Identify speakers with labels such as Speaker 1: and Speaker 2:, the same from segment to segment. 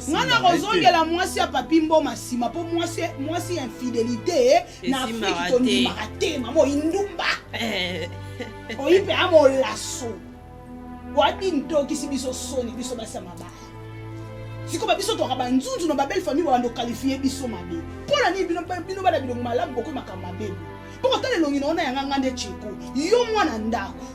Speaker 1: ngana kozongela mwasi ya papi mboma sima po mwasi infidélité na Afrique tondimaka te mamo indumba oyipe amolaso wadi ntokisi biso soni biso basa mabaya siko biso toka banzunzu na babelle famille wando qualifier biso mabe pona ni bino bana bilongo malamu boko makama mabe poko tale longi naona yanga ngande cheko yo mwana ndako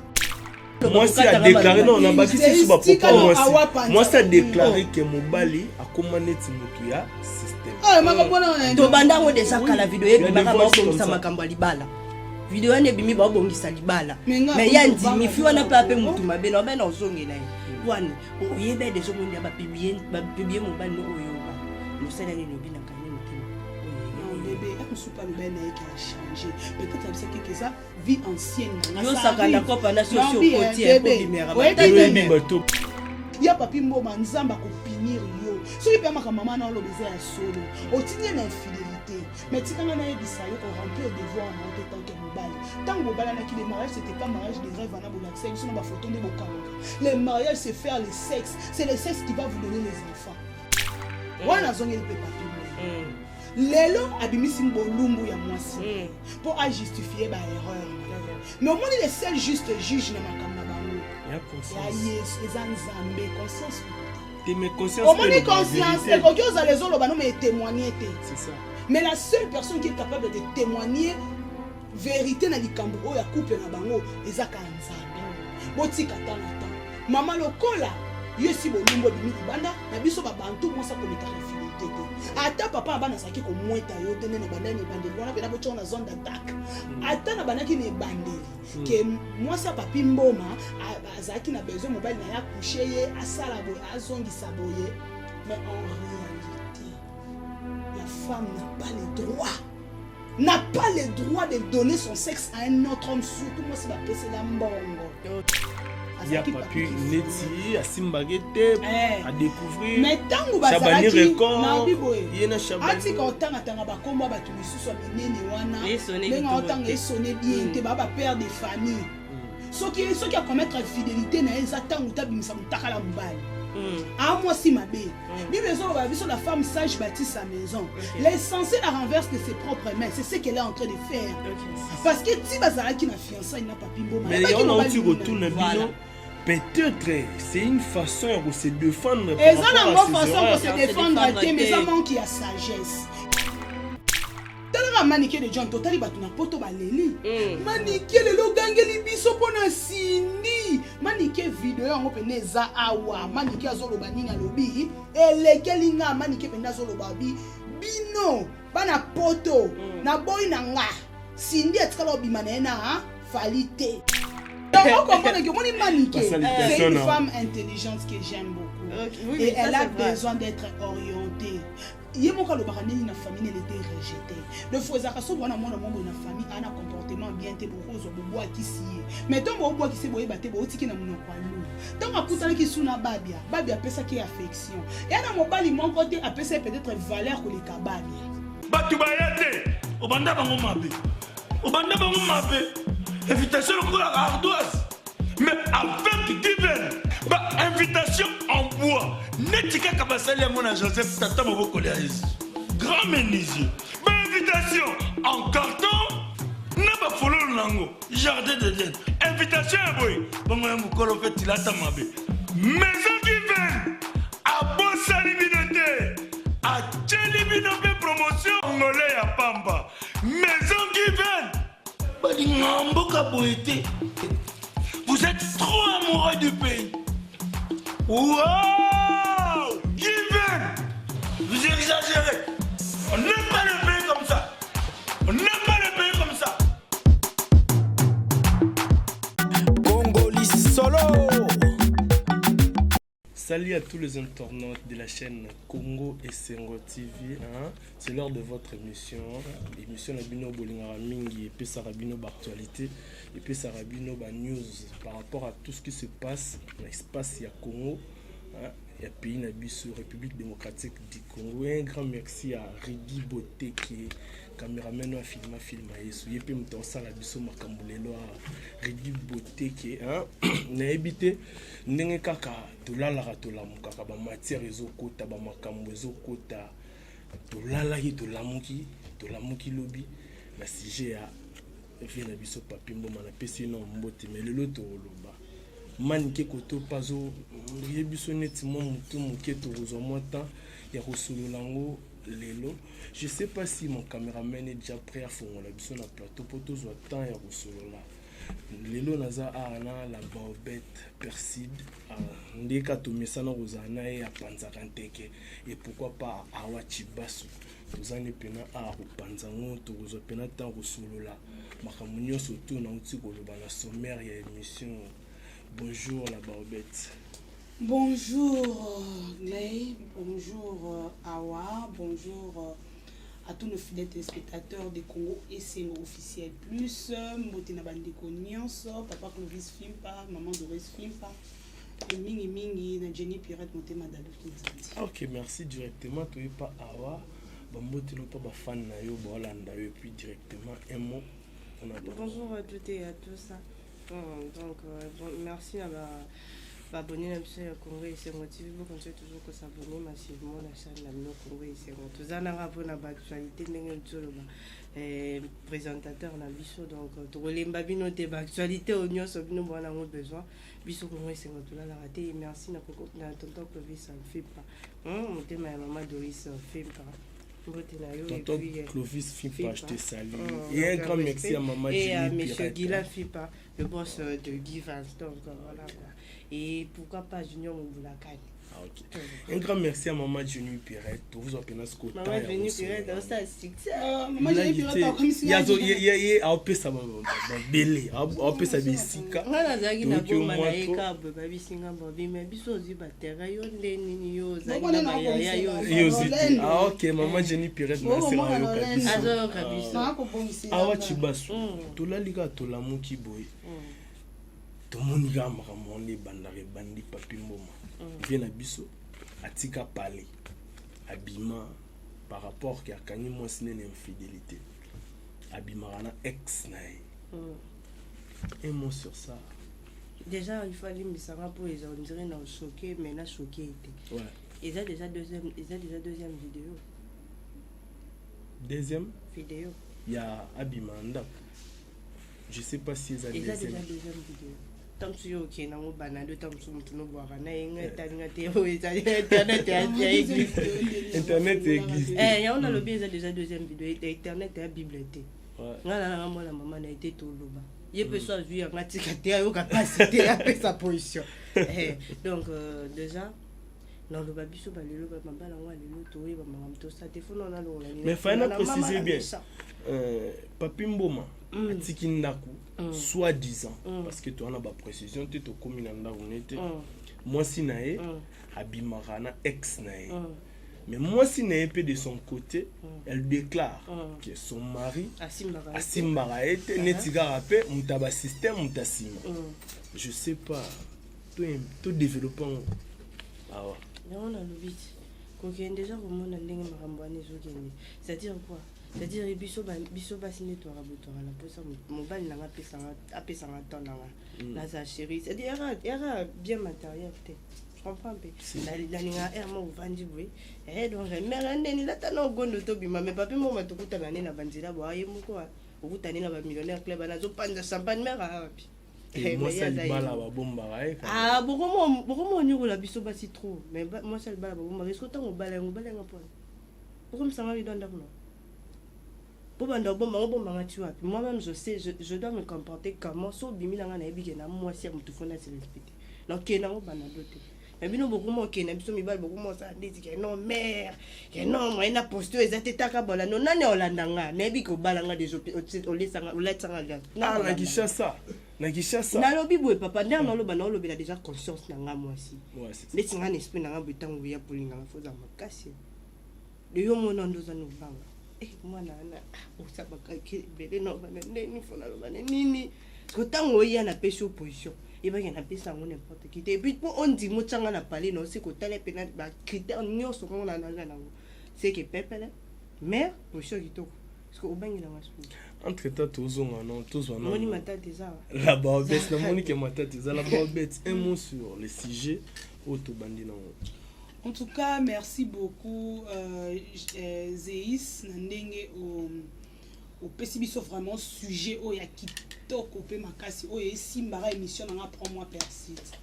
Speaker 2: moi c'est a déclaré non on a bâti sur ma propre moi c'est a déclaré que mobali a commandé Timothée ya système
Speaker 3: to bandango de saka la vidéo yebi baka ba bongisa makambo libala vidéo ne bimi ba bongisa libala mais yandi mi fi wana pa pe mutu mabe na ba na ozongela ye wana oyebe de zomonde ba publier mobali no oyoba musala ne lobi na kanye mutima
Speaker 1: bébé a soupa le ben qui a changé peut-être ça que ça vie ancienne
Speaker 3: yo saka na kopa na socio côté ko bimera
Speaker 1: ya papi mboma nzamba ko punir yo so il peut maka maman na lobeza ya solo otinye na infidélité mais tikanga na yebisa yo ko remplir devoir na autant tant que mobali tant mobali na ki le mariage c'était pas mariage de rêve na bola sexe sur na ba photo de bokanga le mariage c'est faire le sexe c'est le sexe qui va vous donner les enfants wana zonge le papi lelo abimisi mbolumbu ya mwasi pour à justifier ba erreur mais au moins les seuls juste juge na makambo na bango ya yes ezanzambe conscience
Speaker 2: mais conscience
Speaker 1: au moins conscience et que vous allez zolo bano mais témoigner
Speaker 2: c'est ça
Speaker 1: mais la seule personne qui est capable de témoigner vérité na likambo o ya couple na bango ezaka nzambe botika tanata mama lokola yesi bolumbu bimi banda na biso ba bantu mosa ko metaka fidélité ata papa bana saki ko mweta yo tene na bandani bandeli wana bena bocho na zone d'attaque ata na banaki ne bandeli ke mwasa papi mboma azaki na besoin mobile na ya coucher ye asala boye azongisa boye mais en réalité la femme n'a pas le droit de donner son sexe à un autre homme surtout moi c'est la pese la mbongo
Speaker 2: ya papi neti asimbagete à découvrir
Speaker 1: mais tango bazalaki
Speaker 2: na biboye yena shabani
Speaker 1: ati ka otanga ba komba ba tumisusu minene wana benga otanga esonné bien te ba père de famille soki a commettre infidélité na eza tango tabimisa mutakala mbali à moi si ma bé bible va biso la femme sage bâtit sa maison l'essentiel la renverse de ses propres mains c'est ce qu'elle est en train de faire parce que si bazalaki na fiançailles na papi mboma
Speaker 2: mais on a eu retour na bino peut-être c'est une façon de se défendre
Speaker 1: et ça la façon de se défendre mais ça manque ya sagesse manike de John totali batu na poto baleli manike lelo gangeli biso pona sindi manike video yango pene za awa manike azoloba nini alobi elekeli nga manike pene azoloba bi bino bana poto na boy na nga sindi etikala obima na ena falite donc comprendre que moni manike c'est une femme intelligente que j'aime beaucoup et elle a besoin d'être orientée yemoka lo bakane na famille elle était rejetée le fozaka so bona mwana mombo na famille ana comportement bien te bokozo bobo akisi mais tant bobo akisi boye bate bo tiki na munoko alu tant akutana ki suna babia pesa ki affection et na mobali mon côté a pesa peut-être valeur ko le kababia
Speaker 4: batu bayate obanda bango mabe invitation ko la ardoise mais avec divine ba invitation en bois netika kabasali ya mona Joseph tata moboko ya Jésus grand menuisier ba invitation en carton na ba fololo nango jardin d'Éden invitation ya boy bango ya mukolo fait tilata mabe maison divine a bosali binote a tcheli binope promotion ngolé ya pamba maison divine ba dingamboka boité. Vous êtes trop amoureux du pays. Wow! Given! Vous exagérez. On n'aime pas le pays comme ça. On n'aime pas le pays comme ça.
Speaker 5: Congolais solo.
Speaker 2: Salut à tous les internautes de la chaîne Congo et Sengo TV. C'est l'heure de votre émission. L'émission Rabino Bolingara Mingi et puis Sarabino Actualité et puis Sarabino News par rapport à tout ce qui se passe dans l'espace à Congo. Il ya pays na biso République démocratique du Congo. Un grand merci à Ridi Boté qui est caméraman wa film yesu yepe muto sala biso makambulelo a Ridi Boté qui est na ebité ndenge kaka tolalaka tolamuka ba matière ezokota ba makambo ezokota tolalaki tolamuki lobi na sujet ya vient na biso Papi Mboma na pesi no mbote mais lelo toloba manike koto pazo yebiso neti mo mutu moke tokozwa mo temps ya kosolola ngo lelo. Je sais pas si mon caméraman est déjà prêt à fongola biso na plateau pour tozwa temps ya kosolola lelo naza ana la baobette perside ndeka tomesana kozana ya panzaka nteke et pourquoi pas awa chibasu tozane pena a kopanzango tokozwa pena temps kosolola makambo nyonso to na uti koloba na sommaire ya émission. Bonjour la baobette.
Speaker 1: Bonjour Gley, bonjour Awa, bonjour à tous nos fidèles téléspectateurs de Congo et c'est officiel plus Motena Bandeko Nyonso, Papa Clovis Fimpa, Maman Doris Fimpa, et Mingi na Jenny Pirate Motema Dalou Kinzanti.
Speaker 2: Ok, merci directement. Tu es pas Awa, Bambote non pas ba fan na yo, Bolanda et puis directement un mot.
Speaker 3: Bonjour à toutes et à tous. Donc merci à abonner à la Congo et Sengo TV. Vous continuez toujours à s'abonner massivement à la chaîne de Congo et Sengo. Tout ça, on a rapport à l'actualité, présentateur na biso donc tokolemba bino te actualité oignon so bino bwana ngo besoin biso Congo et Sengo tout là la raté. Merci na tonton Clovis Fimpa. Motema ya maman Doris Fimpa.
Speaker 2: Tonton Clovis Fimpa, je te salue. Et un grand merci à maman Jenny
Speaker 3: et à
Speaker 2: Pirate.
Speaker 3: monsieur Guilain Fimpa, le boss de Guy Vance. Donc voilà quoi. Et pourquoi pas Junior Mboulakani.
Speaker 2: Ah, ok. Un grand merci à maman Jenny Pirate. Vous appelez ce côté.
Speaker 3: Maman Jenny Pirate, ça c'est
Speaker 1: Maman Jenny Pirate, comme si
Speaker 2: il y a un peu ça belé, un peu ça bisika.
Speaker 3: Ngana zaki na bomba na eka baba bisinga bobi mais biso zi batera yo ndeni yo zaki na ya yo.
Speaker 2: Ah ok, maman Jenny Pirate na sera yo kabisa.
Speaker 3: Azo kabisa.
Speaker 2: Awa chibasu. Tolalika tolamuki boy. Tomonika makambo ne bandare bandi Papi Mboma. Vient à biso atika parler abima par rapport à Kanye moi c'est une infidélité abima na ex nae un mot sur ça.
Speaker 3: Déjà il fallait me savoir pour les on dirait na choqué mais na choqué était.
Speaker 2: Ouais.
Speaker 3: Ils ont déjà deuxième vidéo.
Speaker 2: Deuxième
Speaker 3: vidéo.
Speaker 2: Il y a abima ndap. Je sais pas si ils ont
Speaker 3: déjà deuxième vidéo. Tant que tu es dans le banane, tant que tu es dans
Speaker 2: Internet existe.
Speaker 3: Eh, on a le bien déjà deuxième vidéo. Internet est bibliothèque. Voilà, moi la maman a été tout là-bas. Il peut soit vu en attiqué au capacité après sa position. Donc déjà. Non, le babiso balelo ba mabala wa lelo to e ba mamam to sa téléphone on a lo la.
Speaker 2: Mais faut préciser bien. Papi Mboma atiki ndaku soi-disant parce que tu en as ba précision tu to komi na ndaku nete. Moi si nae abimara na ex nae. Mais moi si nae peu de son côté, elle déclare que son mari Asimbara était netika rappé mutaba système mutasima. Je sais pas tout développant. Ah ouais.
Speaker 3: On a le vite. Quand il y a déjà au monde ndenge marambane zokende. C'est-à-dire quoi? C'est-à-dire biso basine to rabotora la posa mobali nanga pesa nga temps na sa chérie. C'est-à-dire era bien matériel peut-être. Je comprends un peu. La ninga mo vandi boy. Donc mère ndeni la tano gondo to bima mais papi mo matukuta na nena banzira bo aye moko okutani na ba millionnaire club na zo panda champagne mère api.
Speaker 2: Moi ça le bala ba bomba rae.
Speaker 3: Ah beaucoup nyoko la biso basi trop mais moi ça le bala ba bomba risque tant ngobala ngapona. Pourquoi ça m'a donné d'accord? Pour banda bomba ngati wapi? Moi-même je sais je dois me comporter comment so bimi na ngana ebike na moi si mutufona se respecter. Donc kena ngobana dote. Mais bino beaucoup mo kena biso mibal beaucoup mo ça dit que non mère, que non moi na posture ezate takabola non nane olandanga na ebike obalanga des olesanga oletsanga ga.
Speaker 2: Ah la Kinshasa. Na Kinshasa.
Speaker 3: Na lobi boy papa ndanga na loba na lobi la déjà conscience na nga moi si.
Speaker 2: Ouais c'est ça.
Speaker 3: Ndeti nga esprit na nga butango ya polinga nga foza makasi. De yo mona ndoza no banga. Mwana na osaba ka bele no bana nini fona lo bana nini. Ko tango ya na pesi opposition. et ben y a pas ça n'importe qui et puis on dit mo tanga na parler non c'est que tel pénal ba critère nyonso qu'on a c'est que pepele mais pour sûr qui to parce que au bangi la masu
Speaker 2: entre temps tozonga non tozwa non
Speaker 3: moni matata ça
Speaker 2: la baobette la moni que matata ça la baobette un mot sur le sujet auto bandi non.
Speaker 1: En tout cas, merci beaucoup Zeis Nandenge au pessibiso vraiment sujet au ya kitoko pe makasi o esimbara émission na prends-moi persiste.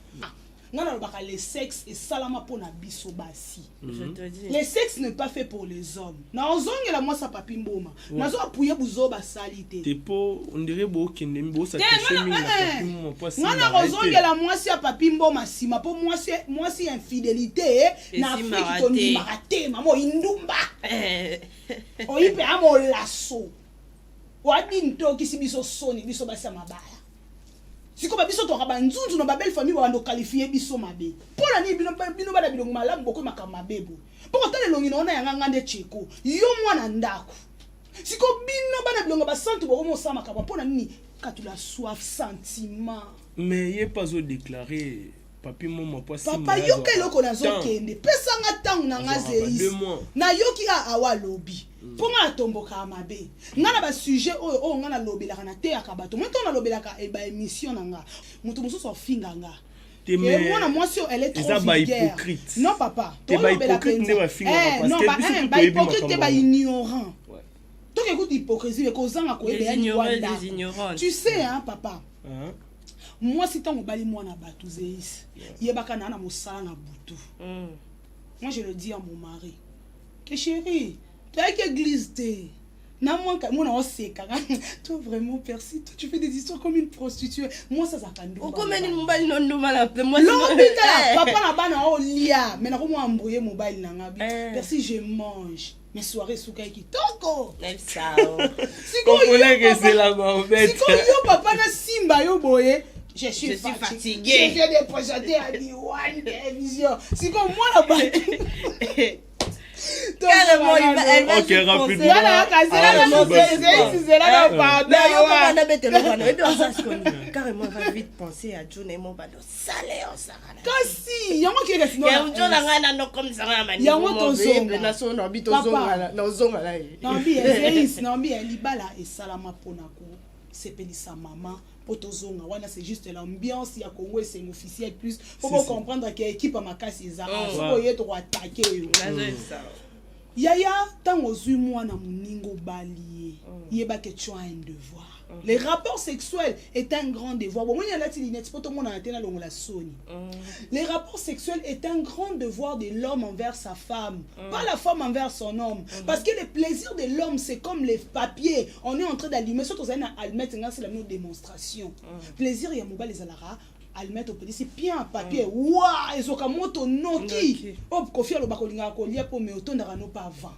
Speaker 1: Non non baka le sexe et salama pour na biso basi.
Speaker 3: Je te dis.
Speaker 1: Le sexe n'est pas fait pour les hommes. Na ozongela moi sa papi mboma. Nazo appuyer buzo ba salité.
Speaker 2: Te po on dirait bo kende mbo sa chemin na papi mboma pas si.
Speaker 1: Na ozongela moi si papi mboma sima po moi si infidélité na Afrique to ni maraté mamo indumba. Oyipe amo lasso. Wadi ntoki si biso soni biso basi mabaya. Siko ba biso to ka banzunzu no ba belle famille ba ndo qualifier biso mabe. Pona ni bino ba da bilongo malamu boko makama bebo. Poko tale longi na ona yanga ngande cheko. Yo mwana ndako. Siko bino ba da bilongo ba santu boko mo sama ka pona ni katula soif sentiment.
Speaker 2: Mais il pas au déclarer papi mama pas si.
Speaker 1: Papa yo ke loko na zo kende. Pesa nga tangu na nga Zeis. Na yoki awa lobi. Ponga atomboka mabe ngana ba sujet o ngana lobelaka na te akabato moi to na lobelaka e ba émission nanga mutu muso so finga nga et moi moi si elle est trop vulgaire non papa to lobelaka non ba hypocrite te ba ignorant donc écoute hypocrisie mais kozanga ko ebe ignorant tu sais hein papa moi si tant obali moi na batu Zeis yebaka na mosala na butu moi je le dis à mon mari que chérie tu as que glissé. Non, moi, on sait toi vraiment persil, toi tu fais des histoires comme une prostituée. Moi ça ça quand
Speaker 3: on comme une mobile non mal moi
Speaker 1: papa na bana o lia mais na ko moi embrouiller mobile na ngabi persil je mange mes soirées souka qui toko
Speaker 3: elle ça
Speaker 2: comprenez que c'est la bête
Speaker 1: si yo papa na simba yo boye je suis
Speaker 3: fatigué
Speaker 1: j'ai des projets à Diwan télévision si comme moi la bas
Speaker 3: carrément elle va
Speaker 2: ok rapidement
Speaker 3: carrément elle va vite penser à John et mon bado salé en sarana
Speaker 1: kasi yango ki kasi no
Speaker 3: John ngana no comme ça na mani
Speaker 1: yango tozonga
Speaker 3: na so no bitozonga na zonga la
Speaker 1: nambi Zeis nambi libala et salama ponako sepelisa maman potozonga wana c'est juste l'ambiance ya Congo c'est officiel plus faut comprendre que équipe à makasi ezara faut yeto attaquer yaya tango zui mwana muningo balié yeba que tu as un devoir. Les rapports sexuels est un grand devoir. Bon, moi, il y a là, les rapports sexuels est un grand devoir de l'homme envers sa femme, pas la femme envers son homme. Parce que le plaisir de l'homme, c'est comme les papiers. On est en train d'allumer, surtout c'est la même démonstration. Plaisir, il y a mobile les alara. Almettre au petit c'est bien un papier waouh et soka moto noki hop kofia lo bakolinga kolia po me otondara no pas avant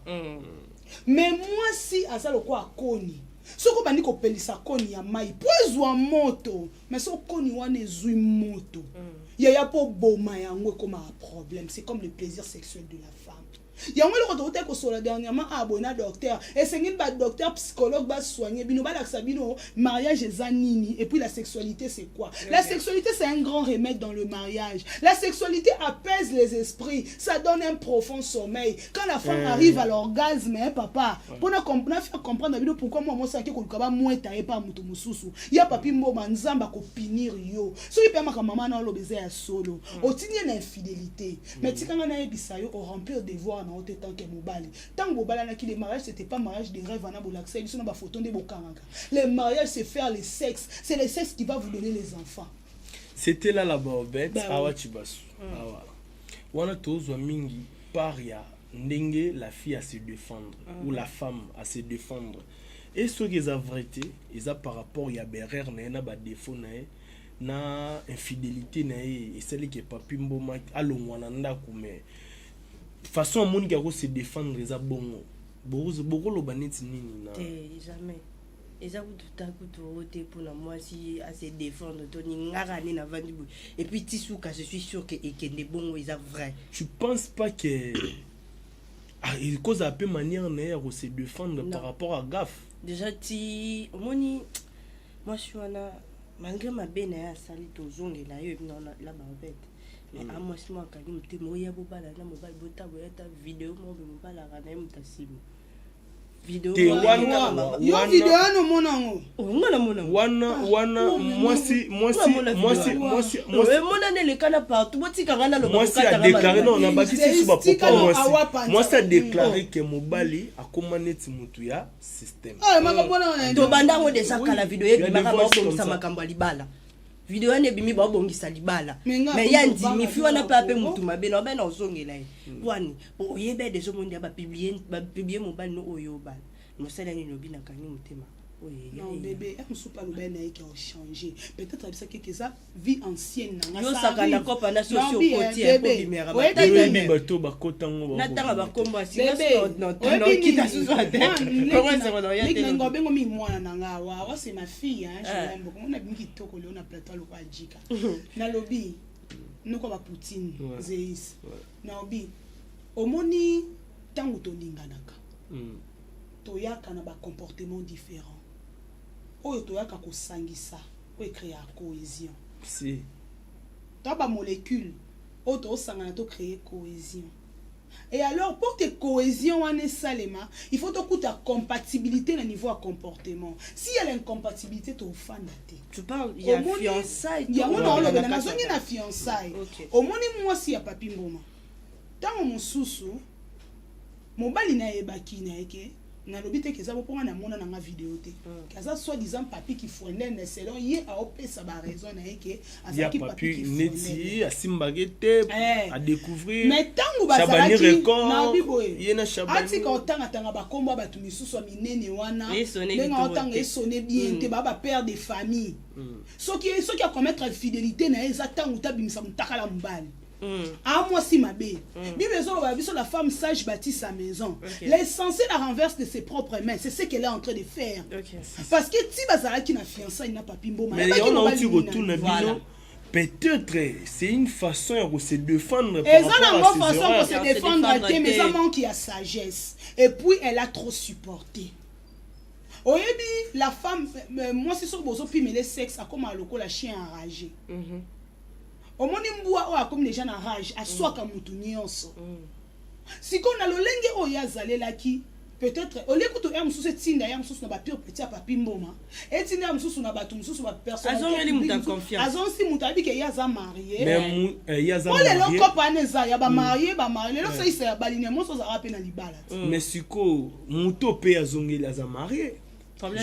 Speaker 1: mais moi si azalo kwa koni soko bandi ko pelisa koni ya mai poezwa moto mais so koni wana ezui moto ya po boma yango comme un problème c'est comme le plaisir sexuel de la femme. Yango le koto te ko sola dernièrement abona docteur et c'est une docteur psychologue va soigner bino ba laksa bino mariage zanini et puis la sexualité c'est quoi? La sexualité c'est un grand remède dans le mariage. La sexualité apaise les esprits, ça donne un profond sommeil. Quand la femme arrive à l'orgasme hein, papa, pour na faire comprendre bino pourquoi moi ça ke ko kaba moeta et pas mutu mususu. Ya papi mbo manzamba ko pinir yo. So il permet ka maman na lo beze ya solo. Otinye na infidélité. Mais tikanga na ebisa yo au remplir devoir na autant que mobile. Tant que mobile na ki les mariages c'était pas mariage de rêve na bolaxé, ils sont na ba photo de bokanga. Le mariage c'est faire le sexe, c'est le sexe qui va vous donner les enfants.
Speaker 2: C'était là la bobette awa chibasu. Awa. Wana tozwa mingi paria ndenge la fille à se défendre ou la femme à se défendre. Et ce qui est la vérité, ils a par rapport ya berrer na ba défaut na infidélité na et celle qui est papi mboma alongwana ndako mais façon monde qui a se défendre les abongo beaucoup lo baneti nini na
Speaker 3: jamais et ça tout à coup tout pour la moi si à se défendre toni ngarani na vandi et puis tisuka je suis sûr que ekende bongo ils a vrai.
Speaker 2: Tu penses pas que il cause un peu manière na se défendre par rapport à gaffe
Speaker 3: déjà ti moni moi je suis là malgré mabe na ye asali tozongela yo ebi la bavete mais amwasi mo akangi motema oya bobala na mobali botaboyata video mobe mobalaka na ye moto asimi video
Speaker 2: wana
Speaker 3: monane lekana partout botikanga na
Speaker 2: mwasi a déclaré non na bakisi su bapapa mwasi a déclaré que mobali akoma neti mutu ya système
Speaker 3: tobandango deja kala video yebimaka baobongisa makambo ya libala video wana ebimi baobongisa libala mais ya ndimifi wana mpe ape mutu mabe na obe na ozongela ye wani oyebe deja omondi ya bapiblie mobali no oyo obala mosala nini obi nakangi motema
Speaker 1: non bébé elle me soupe pas le bien qui a changé peut-être ça que ça vie ancienne
Speaker 3: yo saka na kopa na socio côté po bimera
Speaker 2: bébé bato bakotango
Speaker 3: na tanga bakombo asika non kita suza te comment ça va ya te
Speaker 1: ngo bengo mi mwana nanga wa c'est ma fille hein je l'aime beaucoup on a bingi toko le on a plateau le kwa jika na lobby noko ba Poutine zeis na obi omoni tango to linganaka toyaka na ba comportement différent oyo toyaka kosangisa po créer cohésion
Speaker 2: si
Speaker 1: to ba molécule oyo to sangana to créer cohésion et alors pour que cohésion wane salema il faut to kuta compatibilité na niveau à comportement si il y a l'incompatibilité to fanda te
Speaker 3: tu parles il y a fiançailles
Speaker 1: il y a on le na zongi na fiançailles au moni mwasi ya papi mboma tango mosusu mobali na yebaki na yeke na lobite keza boponga na mona na vidéo te kaza soit disant papi qui fondait ne selon ye a opesa ba raison na yeke azaki papi qui
Speaker 2: neti asimbagete à découvrir
Speaker 1: mais tango bazalaki na biboye yena shabani ati ka otanga tanga ba kombo ba tumisusu minene wana lenga otanga esone bien te ba père de famille soki a commettre fidélité na eza tango tabimisa mutaka la mbali à moi si ma bé la femme sage bâtit sa maison l'essentiel la renverse de ses propres mains c'est ce qu'elle est en train de faire parce que si bazala qui n'a fiancé il n'a pas pimbo
Speaker 2: mais on a eu retour na bino peut-être c'est une façon de se défendre
Speaker 1: et ça la bonne façon de se défendre mais ça manque à sagesse et puis elle a trop supporté oyebi la femme moi c'est sur bozo puis les sexes a comme aloko la chien enragé omoni mbua o akomi déjà na rage aswaka mutu nyonso siko na lolenge o yazalelaki peut-être au lieu que tu aimes sous cette signe d'ailleurs sous na ba pire petit papi mboma et tu n'aimes sous na ba tout sous ba personne
Speaker 3: azongeli mutu confiance
Speaker 1: azonsi mutu abi ke yaza marié
Speaker 2: mais yaza
Speaker 1: marié le loko paneza ya ba marié le so isa ya baline mo so za rapena libala
Speaker 2: mais siko mutu pe azongeli aza marié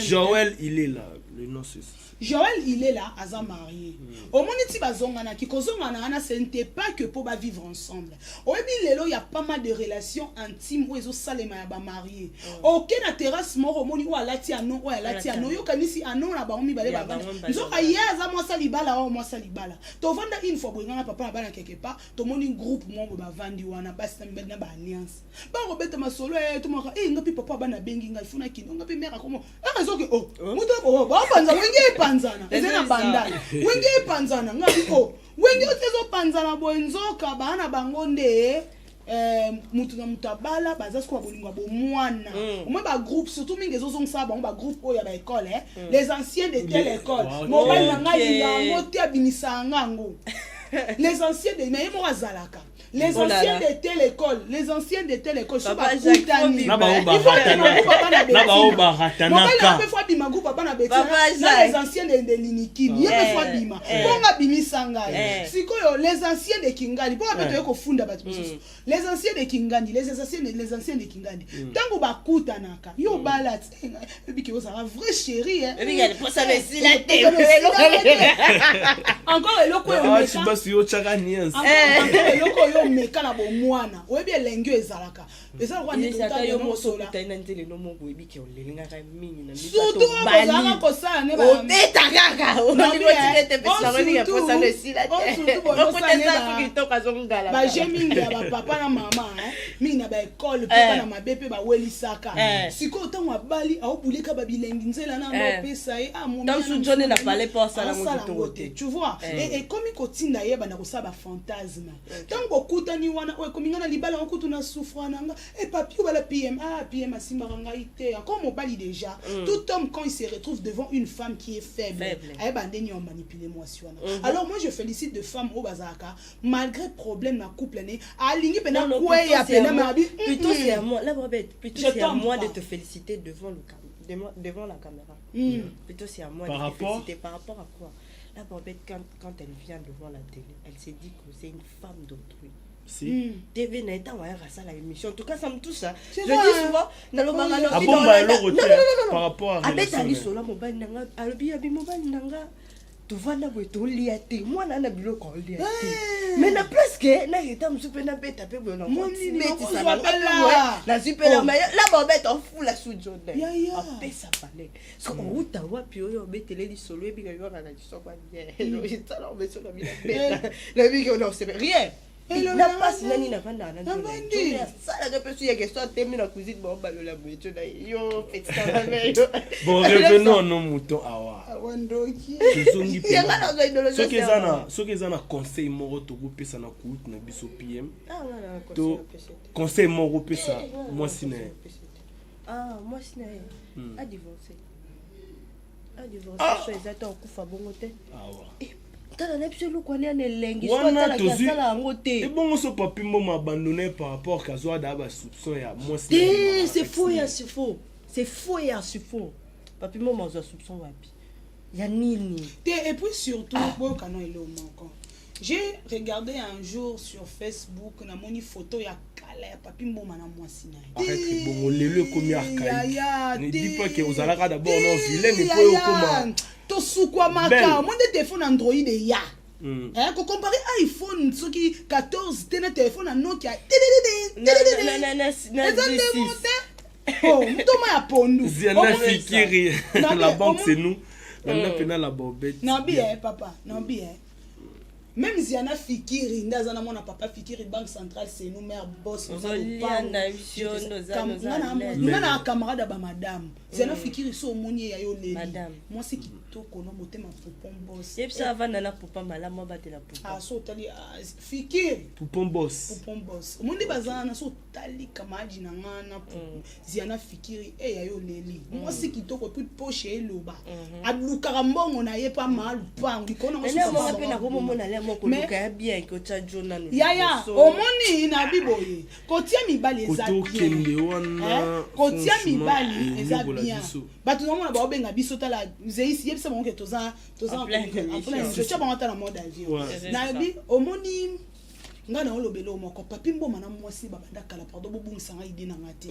Speaker 2: Joël il est là le nom c'est
Speaker 1: Joël il est là aza marié au moni ti bazongana ki kozongana ana ce n'était pas que pour ba vivre ensemble oyebi lelo il y a pas mal de relations intimes où ezo salema ya ba marié OK na terrasse moko moni ou alati ano ou alati ano yo kanisi ano na ba omi bale ba nzo ayaza mo salibala o mo salibala to vanda une fois bringana papa na bana quelque part to moni groupe mo ba vandi wana basi na ba alliance ba robeta masolo to mo ngapi papa bana bengi ngai funa kino ngapi mère komo raison que muto ba panza wenge panzana ezena bandana wenge panzana ngapi wenge otezo panzana boenzoka bana bango nde mutu na mutabala baza ko bolinga bo mwana moi ba groupe surtout mingi ezozongisa bango ba groupe oya ba école les anciens de telle école mobali na ngai yango te abimisa ngango les anciens de mais mo azalaka les anciens de telle école so ba kutani
Speaker 2: na ba oba ratanaka
Speaker 1: na fois bima groupe bana betina na les anciens de liniki yebe fois bima bonga bimisa ngai sikoyo les anciens de Kingali pour apeto yeko funda batu les anciens de Kingandi les anciens de Kingandi tango ba kutanaka yo balat biki osara vrai chéri
Speaker 3: biki pour ça le si la té
Speaker 1: encore eloko yo
Speaker 2: tu bas yo chaka niens
Speaker 1: eloko yo meka na bo mwana oyebi elenge ezalaka eza kwa ni
Speaker 3: tota yo mosola taina ntele no mo boyebi ke olelinga ka mingi na misa
Speaker 1: to bali surtout ko sala ne ba
Speaker 3: obeta kaka o ni botile te pesa ngani ya posa le sila te o kutesa tuki toka zongala
Speaker 1: ba jemingi ya ba papa na mama mingi na ba école pe na mabepe ba welisaka siko tango abali aobuleka ba bilengi nzela na ndo pesa mo
Speaker 3: dans sous journée na parler pas ça la
Speaker 1: tu vois et comme ko tinda yeba na ko sa ba fantasme tango okutani wana okominga na libala okutu na souffre nanga et papi wala PM PM asimbanga ite encore mobali déjà tout homme quand il se retrouve devant une femme qui est faible ay bandeni on manipuler moi si wana alors moi je félicite de femmes au bazaka malgré problème na couple né alingi pena quoi ya pena mabi
Speaker 3: plutôt c'est à moi la brebette plutôt c'est à moi de te féliciter devant la caméra plutôt c'est à moi de te féliciter par rapport à quoi. La brebette, quand elle vient devant la télé, elle s'est dit que c'est une femme d'autrui.
Speaker 2: Si.
Speaker 3: TV n'a pas à la émission. En tout cas, ça me touche ça. Je dis souvent, non,
Speaker 2: par rapport à
Speaker 3: tu vois là où tu liaté moi na bilo ko liaté mais na presque na eta msupe na beta pe bon moi beti ça va na super mais la bobette en fou la sous jaune a pesa palais so on uta wapi oyo betele li solo e bika yo na so kwa bien lo ita lo beso na bila beta le bika non c'est rien na passe nani na vanda na ndio ça la de pesu ya question termine la cuisine bon balo la moito na yo fait ça mais
Speaker 2: bon revenons nos moutons awa
Speaker 1: wandoki
Speaker 2: soki eza na conseil moko tokopesa na kutu na biso PM to conseil moko opesa mwasi na ye
Speaker 3: mwasi na ye adivorce so eza te okufa bongo te tala na biso eloko wana na elengi soatalakasala yango te
Speaker 2: ebongo so papi mboma abandonné par rapport kazwa daa basoupçon ya mwasi
Speaker 3: c'est faux et c'est faux papi mboma azwa soupçon wapi ya nini
Speaker 1: et puis surtout boyokana elo moko j'ai regardé un jour sur Facebook na moni photo ya kala ya papi mboma na mwasi na
Speaker 2: arrête bongo lelo ekomi archaïque ne dis pas que ozalaka d'abord non vilain mais po okoma
Speaker 1: to sukwa maka mon téléphone Android ya ko comparer iPhone soki 14 tena téléphone na Nokia oh mutoma ya pondu
Speaker 2: Ziana Fikiri la banque c'est nous la bobette
Speaker 1: non bien papa non bien même Ziana Fikiri ndaza na mona papa Fikiri banque centrale c'est nous mère boss na camarade ba madame Ziana Fikiri so moni ya yo leli moi c'est kitoko no motema poupon boss
Speaker 3: et ça va na poupon malamu batela poupon
Speaker 1: so tali Fikiri
Speaker 2: poupon boss
Speaker 1: mundi bazana na so tali kamadi na ngana Ziana Fikiri ya yo leli moi c'est kitoko puis poche eloba abluka mbongo na ye pa mal pango dikona
Speaker 3: mais bien que tu as journal
Speaker 1: yaya omoni na biboye kotia mibali eza bien kotia mibali eza bien batu na mona ba obenga biso tala zeisi yebisa monke toza en plein je taba ngata na mode avion na bi omoni ngana olobelo moko papi mboma na mwasi babanda kala pardon bobungisanga idée na ngati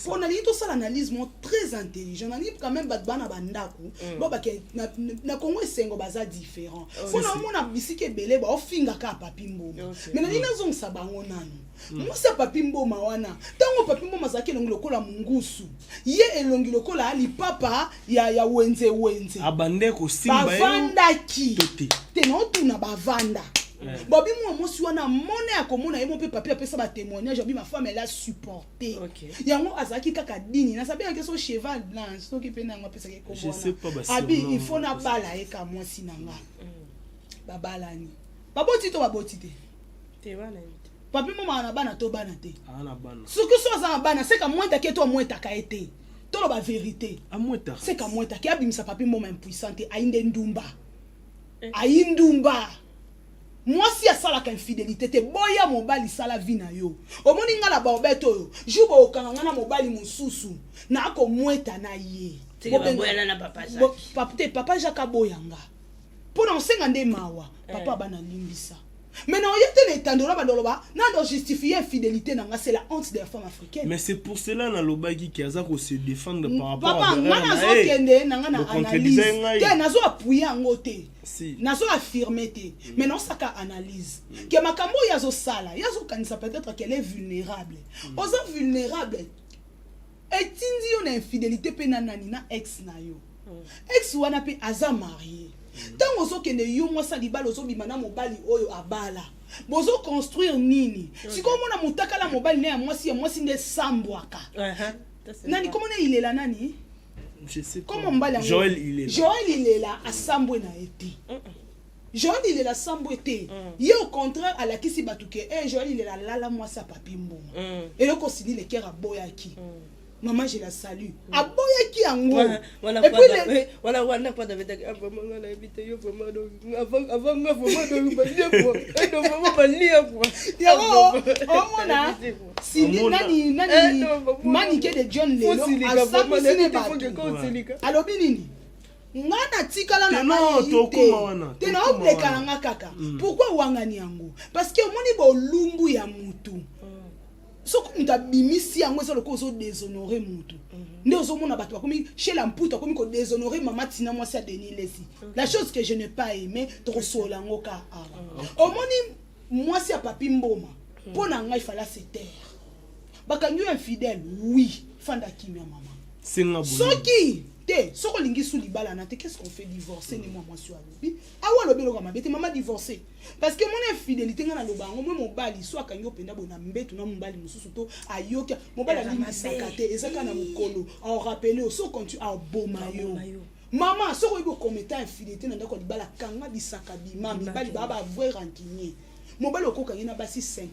Speaker 1: on a dit tout ça l'analyse mo très intelligent on a dit quand même bana bandako boba ke na Congo esengo baza différent on a mona bisike belé ba ofinga ka papi mboma mais na nina zongisa bango nanu musa papi mboma wana tango papi mboma zake longi lokola mungusu ye elongi lokola ali papa ya wenze
Speaker 2: abande ko simba
Speaker 1: bavandaki te no tuna bavanda Bobi moi mosi wana mona ya komona ye mon pe papier apesa ba témoignage bi ma femme elle a supporté yango azaki kaka dini na sabi que son cheval blanc so ki pena ngapesa ke ko bona abi il faut na bala e ka mwasi nanga babalani baboti te wana papi mama na bana to bana te
Speaker 2: ana bana
Speaker 1: suku so za bana c'est ka mwenta ke to mwenta ka été to ba vérité
Speaker 2: amweta
Speaker 1: c'est ka mwenta ke abimisa papi mama impuissante ainde ndumba moi si a sala ka infidélité te boya mobali sala vie na yo omoni nga la baobeto yo juba okanga na mobali mususu na ko mweta na ye
Speaker 3: boya na
Speaker 1: papa Jacques boyanga pour ensenga nde mawa papa bana limbisa mais non yete ne tandola bandoloba na do justifier infidélité na nga c'est la honte des femmes africaines
Speaker 2: mais c'est pour cela na lobaki qui azako se défendre par rapport
Speaker 1: papa ngana zo kende na ngana analyse te nazo appuyer ngote nazo affirmer te mais non ça ka analyse que makambo yazo sala yazo kanisa peut-être qu'elle est vulnérable oza vulnérable etindi yo na infidélité pe na nani na ex na yo ex wana pe aza marié tango zo kende yo mwasa libala ozo bimana mobali oyo abala bozo construire nini siko mona mutakala mobali na mwasi nde sambwaka nani komona ilela nani
Speaker 2: je sais
Speaker 1: comment mbala
Speaker 2: Joël il est
Speaker 1: là à sambwe na été Joël il est la sambo été. Il au contraire à la kisi batuke. Joël il est la lala moi sa papi mboma. Et le considère les cœurs à boyaki. Maman je la salue. À boyaki en gros. Et puis
Speaker 3: voilà pas d'avec avant on a invité yo vraiment avant moi vraiment de
Speaker 1: si nani manike de John Lelo a sambo cinéma. Alors binini. Ngana tikala na tena obleka nga kaka. Pourquoi wangani yango? Parce que moni bo lumbu ya mutu. Soko muta bimisi yango so loko so déshonorer mutu. Nde ozo mona bato bakomi chez la mputa komi ko déshonorer mama tina moi ça Denis Lesi. La chose que je n'ai pas aimé to sola ngoka awa. Omoni moi c'est papi mboma. Pona nga il fallait se taire. Bakanyo infidèle oui, fanda kimia mama.
Speaker 2: Singa
Speaker 1: Soki soko lingi sous libala na te qu'est-ce qu'on fait divorcer ni moi sur alobi awa lobi lo kama bete maman divorcer parce que mon infidélité ngana loba ngo mo mobali so akanyo penda bona mbetu na mobali mususu to ayoka mobali ali masakate ezaka na mukolo en rappeler so quand tu as bomayo maman soko ibo commettre infidélité na ndako libala kanga bisaka bima mibali baba avoir rancunier mobali okoka yina basi 50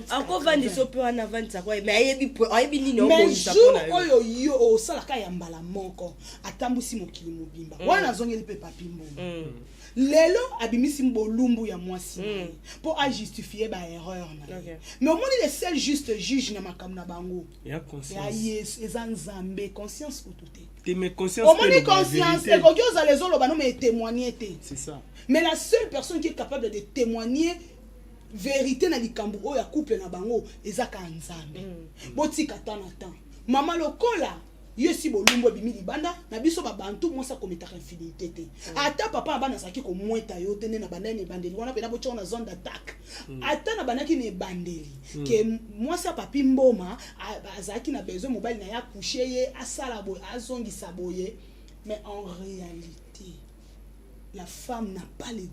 Speaker 1: 70
Speaker 3: encore vandi so pe wana vandi ça quoi mais ayebi nini
Speaker 1: okolisa pona oyo yo osalaka ya mbala moko atambusi mokili mobimba wana zongeli pe papi mbongo lelo abimisi mbolumbu ya mwasi pour à justifier ba erreur na mais au moins les seuls juste juge na makambo na bango
Speaker 2: ya conscience
Speaker 1: ya yes ezanzambe conscience autoté
Speaker 2: te mais conscience
Speaker 1: au moins conscience et ko kyoza les olo bano mais témoigner
Speaker 2: c'est ça
Speaker 1: mais la seule personne qui est capable de témoigner vérité na likambo oya couple na bango ezaka nzambe botika tana temps mama lokola yesi bolumbo bimi libanda na biso ba bantu mosa kometaka infidélité te ata papa bana saki ko mweta yo tene na bandani bandeli wana pena bocho na zone d'attaque ata na banaki ne bandeli ke mosa papi mboma azaki na besoin mobile na ya coucher ye asala boy azongisa boye mais en réalité la femme n'a pas les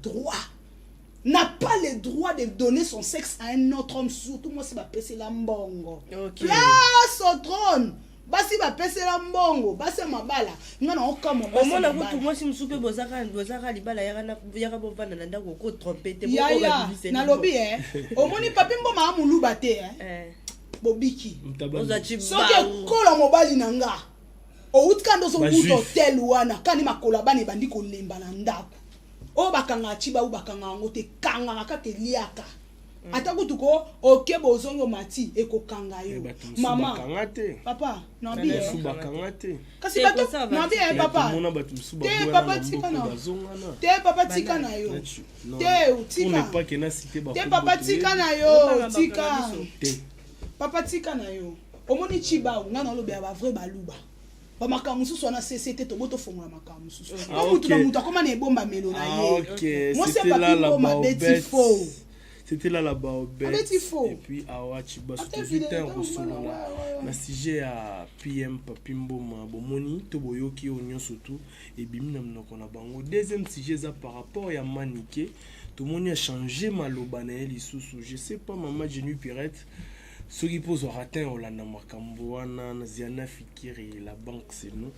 Speaker 1: droits de donner son sexe à un autre homme, surtout moi c'est ma pèse la mbongo. Place au trône. Basi ba pèse la mbongo, basi mabala. Ngana okama basi.
Speaker 3: Moi na kutu moi si msupe bozaka libala yaka bovana na ndako ko trompete
Speaker 1: ko na lobby omoni papi mboma amuluba te bobiki. Soki kola mobali nanga. O utkando so buto hotel wana kani makola bani bandi ko lemba na ndako. O bakanga chiba u bakanga ngote kanga makate liaka atakutuko oke bozongo mati ekokanga yo mama papa na bi kasi bato na bi papa te papa tika na te papa tika na yo te utika te papa tika na yo tika papa tika na yo omoni chiba ngana lobe ya ba vrai baluba ba makamusu so na CCT to boto fongola makamusu ko mutu na mutu akoma na ebomba melo na ye moi c'est pas pour beti faux
Speaker 2: c'était là là-bas au bête et puis awa chiba c'était vite un ressolo là na sujet à PM papimbo ma bomoni to boyoki onyo surtout et bimi na mnoko na bango deuxième sujet ça par rapport ya maniqué tout le monde a changé maloba na eli susu je sais pas maman Jenny Pirate ceux qui posent au ratin Olanda makambo wana na ziana fikiri la banque c'est nous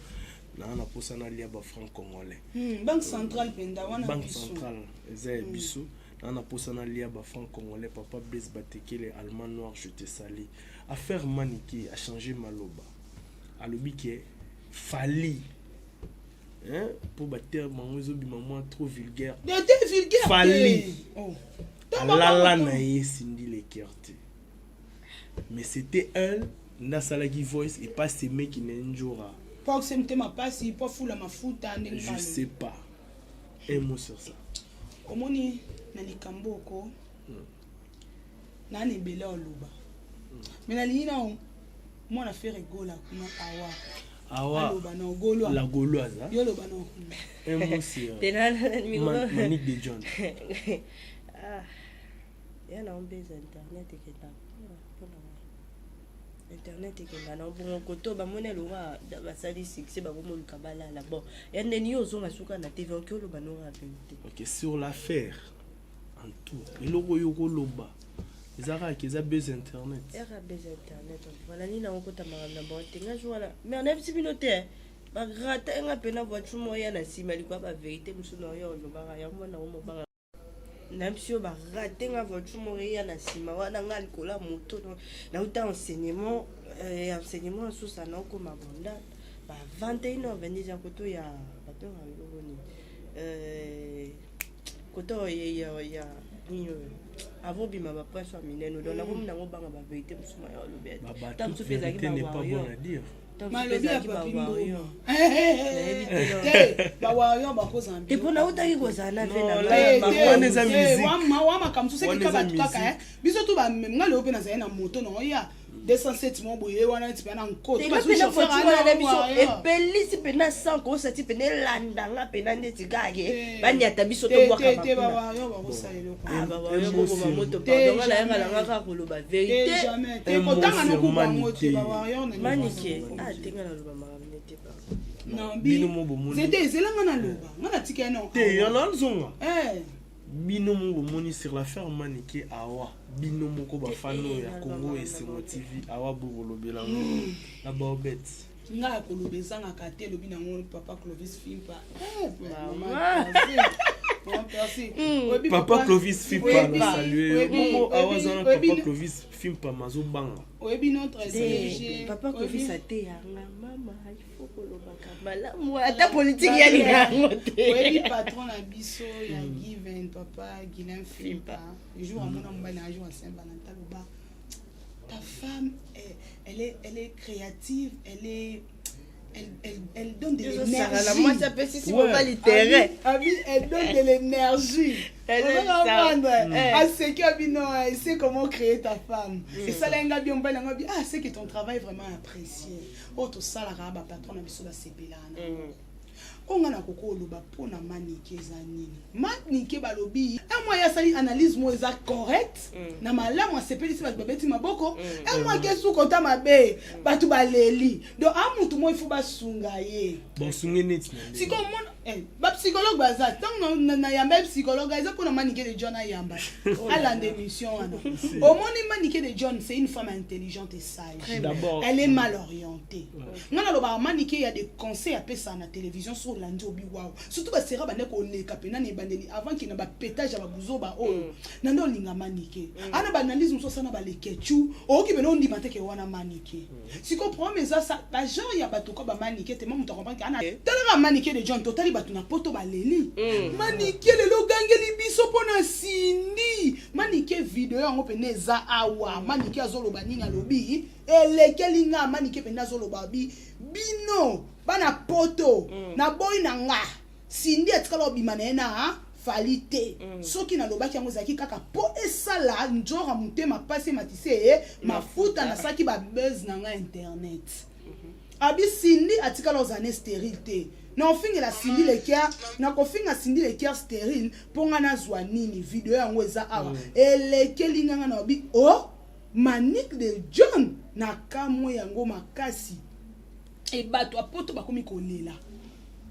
Speaker 2: na posa na lia ba franc congolais
Speaker 1: banque centrale penda wana
Speaker 2: banque centrale ezay biso na posa na lia ba franc congolais papa Blaise Batekele allemand noir je te salue affaire maniqué a changé maloba alobi ke fali pour battre mangozo bi maman trop vulgaire fali la na yesindi les cœurs. Mais c'était elle, Nasalagi Voice, et pas ces mecs qui n'enjora.
Speaker 1: Pas que c'est ma passe, pas fou la mafuta.
Speaker 2: Je sais pas. Un mot sur ça.
Speaker 1: Au moni, nani kamboko, nani bela oluba. Mais nani na moi na fait rigola kuma awa. Awa. La gauloise. Yo loba no.
Speaker 2: Un mot sur Manique de John.
Speaker 3: Ah. Ya na ombeza internet et que internet ekenda na bongo koto ba monelo wa ba sali succès ba bomo lukabala la bon ya neni ozo masuka na TV okolo ba no rapide.
Speaker 2: OK, sur l'affaire en tout eloko yoko loba ezaka keza base internet
Speaker 3: voilà ni na okota na bon tenga joala mais on a vu piloter ba grata nga pena voiture moya na sima likwa ba vérité musuno yo loba ya mona mo ba Nampsio ba raté nga voiture moria na sima wana nga likola moto na uta enseignement sous ça na ko mabonda ba 21h 22h koto ya bato ngoni koto ya ni avant bima ba pas so mineno donc na ko mna ngobanga ba vérité musuma ya lobet tam so peza ki ba bon à dire
Speaker 1: malobi ya papi mbongo bawario bakozambi
Speaker 3: epona utaki kozala
Speaker 1: wamakambo sosekika bato kaka biso tu bamemnga leo mpe nazali na moto nango ya 207 mo boye wana neti mpe na
Speaker 3: nkotoepelisi pena sanko osati pene elandanga pena ndeti kake baniata biso tobwaka
Speaker 1: bawario bakosalela
Speaker 3: bamoto pardonga nayanga nanga kaka koloba verité
Speaker 1: kotanga nokubango te bawario
Speaker 3: manike tenga naloba makamine te
Speaker 1: c'était ezelanga naloba nga natika ye
Speaker 2: te yana nzonga bino moko bomoni sur l'affaire Manike awa bino moko bafano ya Congo Esengo TV awa bokolobela na baobet
Speaker 1: nga ya koloba ezangaka te elobi nango papa Clovis Fimpa
Speaker 2: Papa Clovis Fimpa na saluer moko awa zana Papa Clovis Fimpa mazobanga
Speaker 1: oyebi notre SG
Speaker 3: Papa Clovis ate yanga mama il faut kolobaka malamu ata politique ya lingango te
Speaker 1: oyebi patron na biso ya Given Papa Guilain Fimpa jour amona mobali na jour à Saint-Valentin loba ta femme elle est créative, elle donne de l'énergie.
Speaker 3: Moi, ça peut si c'est pas littéraire.
Speaker 1: Elle donne de l'énergie. Elle sait comment créer ta femme. Et ça, là, bien, c'est que ton travail est vraiment apprécié. Oh, tout ça, la rabat patron a besoin de CPLANA. On a koko loba pona Manike zanini Manike balobi moi ya sali analyse mo eza correct na malamu asepeli si babeti maboko moi kesu kota mabe batu baleli donc amutu mo ifu basunga ye
Speaker 2: bon sunga net
Speaker 1: si comme ba psychologue baza tant na yamba psychologue eza pona Manike de John ayamba à la démission au moni Manike de John c'est une femme intelligente et sage d'abord elle est mal orientée ngana loba Manike il y a des conseils à pesa na télévision sur Landobi wow surtout ba sera bande ko leka pena ne bandeli avant qu'il na ba pétage ba buzoba nando linga Manike ana ba analyse muso sana ba lekechu ki beno ndi mateke wana Manike si comprend mais ça ba genre ya ba to ko ba Manike te même to comprendre que ana tala Manike de John totali ba tuna poto ba leli Manike le lo gangeli biso pona sindi Manike video yango pene za awa Manike azoloba ninga lobi elekeli nga Manike pena azoloba bi bino bana poto na boy na nga sindi etikala obimana na falite soki na lobaki yango zaki kaka po esala njora mutema pasi matise mafuta na saki ba buzz na nga internet abi sindi atikala ozane stérilité na ofinga la sindi le kia na kofinga sindi le kia stérile ponga na zwa nini video yango eza awa elekeli nga na obi Manike de John na kamwe yango makasi et bato apoto bakomi kolela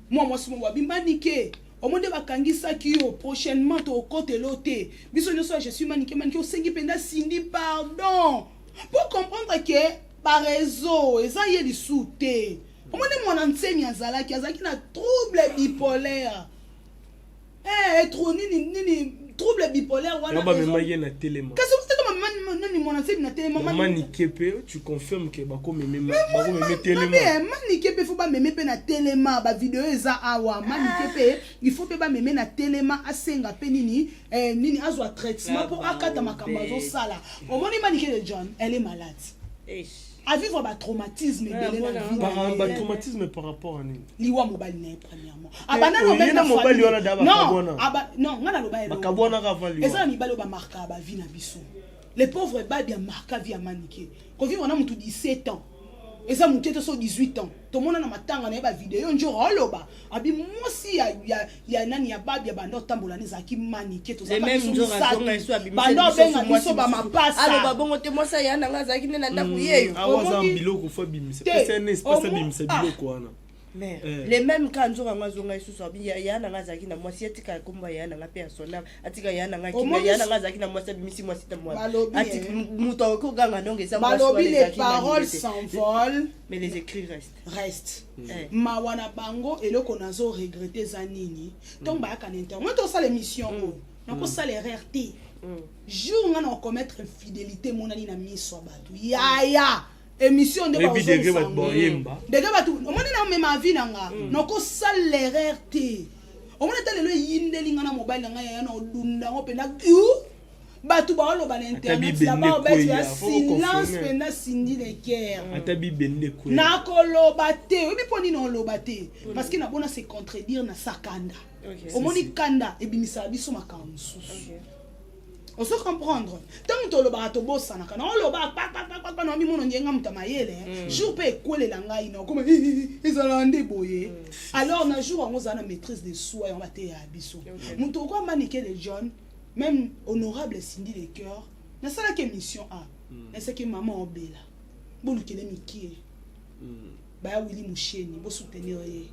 Speaker 1: moi si mo wabi Manike omonde bakangisa ki yo prochainement to côté loté biso nyoso je suis Manike o sengi penda sindi pardon pour comprendre que par réseau eza ye li souté omonde mwana nsemi azalaki na trouble bipolaire trop nini trouble bipolaire wana
Speaker 2: ba memaye na téléma
Speaker 1: kasi nani mwana nsemi na téléma
Speaker 2: Manike pe tu confirmes que bako meme téléma
Speaker 1: Manike pe faut ba meme pe na téléma ba vidéo eza awa Manike pe il faut pe ba meme na téléma asenga pe nini azwa traitement pour akata makambo zo sala omoni Manike de John elle est malade à vivre ba traumatisme belé na vie
Speaker 2: ba traumatisme par rapport à nini
Speaker 1: liwa mobali na premièrement abana no même
Speaker 2: mobali wana daba kabona
Speaker 1: non ngana loba
Speaker 2: bakabona kavali
Speaker 1: eza mibalo ba marka ba vie na biso les pauvres ba bien marka vie à Manike ko vivre na mutu 17 ans eza mutu so 18 ans to mona na matanga na ba vidéo njoro oloba abi mosi ya nani ya babi ya bando tambola neza ki Manike to za
Speaker 3: même njoro azonga iso abi
Speaker 1: bando benga biso ba mapasa
Speaker 3: alo babongo te mosa ya nanga zaki ne na ndaku yeyo
Speaker 2: awaza biloko fo bimisa c'est un espace bimisa biloko wana
Speaker 3: mais les mêmes quand njoro ngazonga iso so abi ya nanga zaki na mosi etika komba ya nanga pe asona atika ya nanga ki ya nanga zaki na mosi bimisi mosi ta mosi atika muto ko ganga ndonge za mosi
Speaker 1: balobi les paroles s'envolent
Speaker 3: mais les écrits restent
Speaker 1: mawana bango eloko nazo regretter za nini donc ba ka internet to ça l'émission nako sala erreur te jour nga na commettre infidélité monani na miso bato ya émission de
Speaker 2: bazo
Speaker 1: dega bato omoni na mema vie nanga nako sala erreur te omoni ta lelo yindeli nga na mobile nga ya na odunda ngo pena bato ba oloba na internet là-bas ba ya silence pena sindi le cœur
Speaker 2: atabi bende ko
Speaker 1: na koloba te obi poni na oloba te parce que na bona se contredire na sakanda omoni kanda ebimisa biso makambo susu on se comprendre tant to loba to bossa na kana loba pa na mi mono ngenga mutamayele jour pe ekwelela ngai na comme ezala nde boye alors na jour on a maîtrise de soi on va te ya biso muto ko maniquer les jeunes même honorable Cindy les cœurs na sala que mission a na ce que maman obela bolukele mikie ba Willy Musheni bo soutenir ye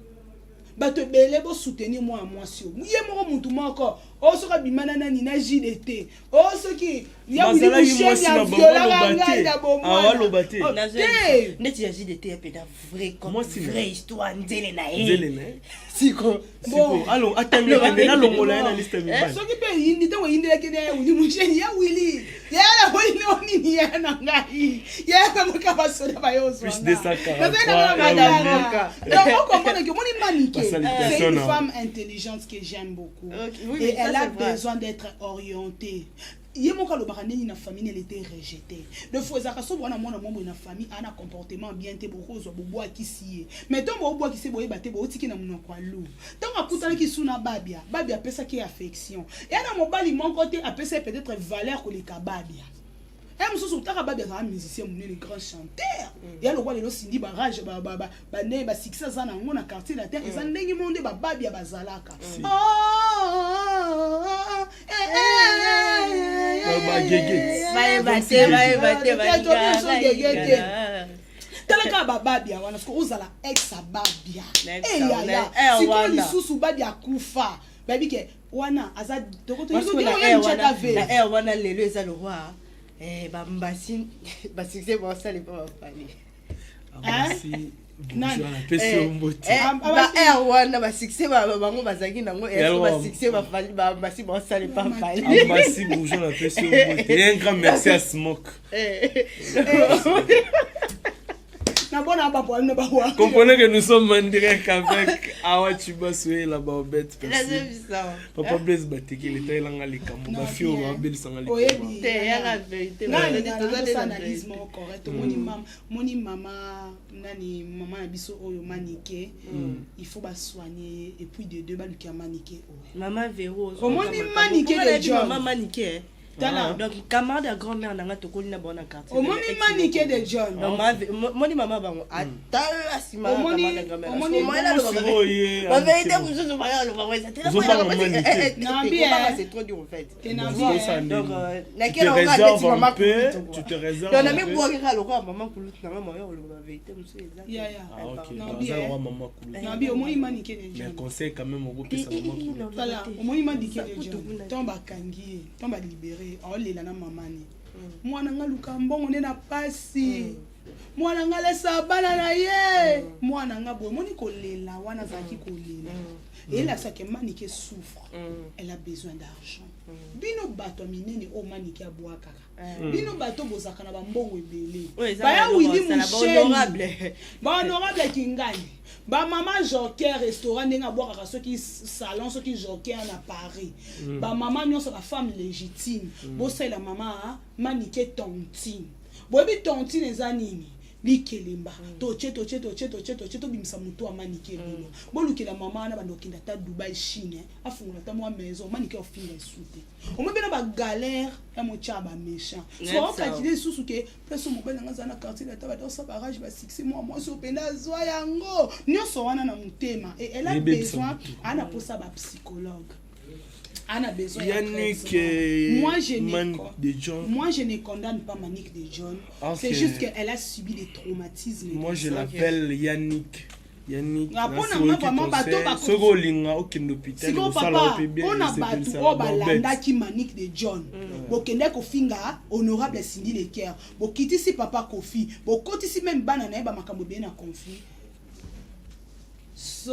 Speaker 1: bato belé bo soutenir moi sio ye moko mutu moko o soka bimana nani na JDT o soki ya Willy Musheni ya viola nga ya bomo
Speaker 2: lobate
Speaker 3: ndeti ya JDT ya peda vrai comme vraie histoire nzele na ye
Speaker 2: siko alors attendez na longola na liste mi
Speaker 1: soki pe yindi te yindi leke ya Willy Musheni ya Willy ya la Willy oni ya na ngai ya ka moka basoda bayozo
Speaker 2: plus de 143
Speaker 1: donc comment que moni manique c'est une femme intelligente que j'aime beaucoup et elle a besoin d'être orientée. Il y a mon cas le na famille elle était rejetée. De fois ça so bona mona mombo na famille a un comportement bien te boko zo bobo akisi. Mais tant bobo akisi boye baté bo tiki na munoko alu. Tant akutana ki suna babia pesa ki affection. Et na mobali mon côté a pesa peut-être valeur ko le kababia. Et mususu utaka babia za musicien mon les grands chanteurs. Et le roi le Cindy barrage ba ne ba succès za na ngona quartier la terre et ça ndengi monde ba babia bazalaka. Talaka babia wana sko uzala ex babia ya siko lisusu babia kufa baby ke wana aza dokoto yuko ya nchaka ve
Speaker 3: na wana lelo eza le roi ba mbasi ba succès ba sale pas parler
Speaker 2: bonjour la personne mbote
Speaker 3: ba wana ba succès ba bango bazaki nango ba succès ba fali ba mbasi ba sale pas parler
Speaker 2: mbasi bonjour la personne mbote et un grand merci à Smoke comprenez que nous sommes en direct avec Awa Chibaswe la Baobette. Papa Blaise Bateki le taille langa le kambo ba fio ba bel sanga le.
Speaker 3: Oyebi te ya la vérité.
Speaker 1: Nani analyse mo correct. Moni mama nani maman na biso oyo maniqué. Il faut ba soigner et puis de deux ba luka maniqué.
Speaker 3: Maman Véro.
Speaker 1: Moni maniqué le job.
Speaker 3: Maman maniqué. Donc camarade à grand-mère nanga tokoli na bona quartier.
Speaker 1: Moni maniqué de John.
Speaker 3: Moni maman bango atala sima camarade à grand-mère.
Speaker 1: Moni
Speaker 3: la vérité vous vous voyez le voyez ça. Non bien c'est trop dur en fait. Donc na quelle
Speaker 2: maman tu te réserves.
Speaker 3: On a mis boire le roi maman kulut na maman la vérité monsieur ça.
Speaker 1: Ya
Speaker 2: OK. Non bien maman kulut.
Speaker 1: Non bien moni maniqué de John.
Speaker 2: Mais conseil quand même au groupe ça maman.
Speaker 1: Voilà, moni maniqué de John. Tomba kangi, tomba libéré. Olela na mamani mwana nga luka mbongo ne na pasi mwana nga lesa bana na ye mwana nga boy moni kolela wana zaki kolela et là ça que manique souffre elle a besoin d'argent bino bato minene o manique aboaka bino bato bozaka na bambongo ebele baya Willy Musheni ba honorable kingani ba maman joker restaurant ndenga boaka soki salon soki joker na Paris ba maman nyonso la femme légitime bo c'est la maman manique tontine boyebi tontine eza nini likelemba toche to bimisa mutu amanique bino bolukela maman na bandokinda ta Dubai Chine afungula ta moi maison manique ofinga esute omobena ba galère ya mocha ba méchant so okatile susu ke peso mobile nga zana quartier la ta ba dosa barrage ba succès moi so penda zwa yango nyonso wana na mutema et elle a besoin ana posa ba psychologue. Anna a besoin
Speaker 2: Yannick
Speaker 1: moi je ne condamne pas Manique de John. Okay. C'est juste qu'elle a subi des traumatismes.
Speaker 2: Moi je l'appelle Yannick.
Speaker 1: Vraiment bateau on a battu au balanda qui Manique de John. Bokende kofinga honorable Cindy Leker. Bokiti si papa Kofi. Bokoti si même banana ba makambo bien na conflit. Soni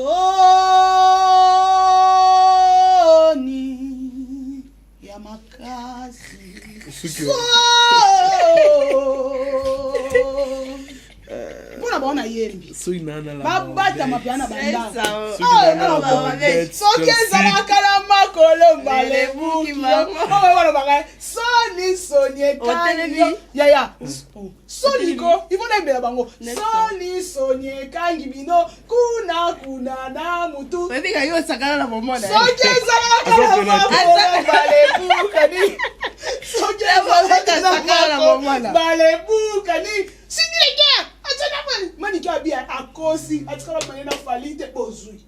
Speaker 1: ya makasi
Speaker 2: Suki.
Speaker 1: mpona baona yembi
Speaker 2: So inana la.
Speaker 1: babata mapia na bandanga
Speaker 3: ça.
Speaker 1: soki ezalaka na makolo malebuki balobaka soni soni ekangi yaya soniko ifona embela bango soni soni ekangi bino kuna na mutu
Speaker 3: oyebika yo osakana na momona
Speaker 1: soki ezalaka na makolo balebukani soki ezalaka na makolo balebukani sinileke maniki abia akosi atikala mane na fali te bozwi.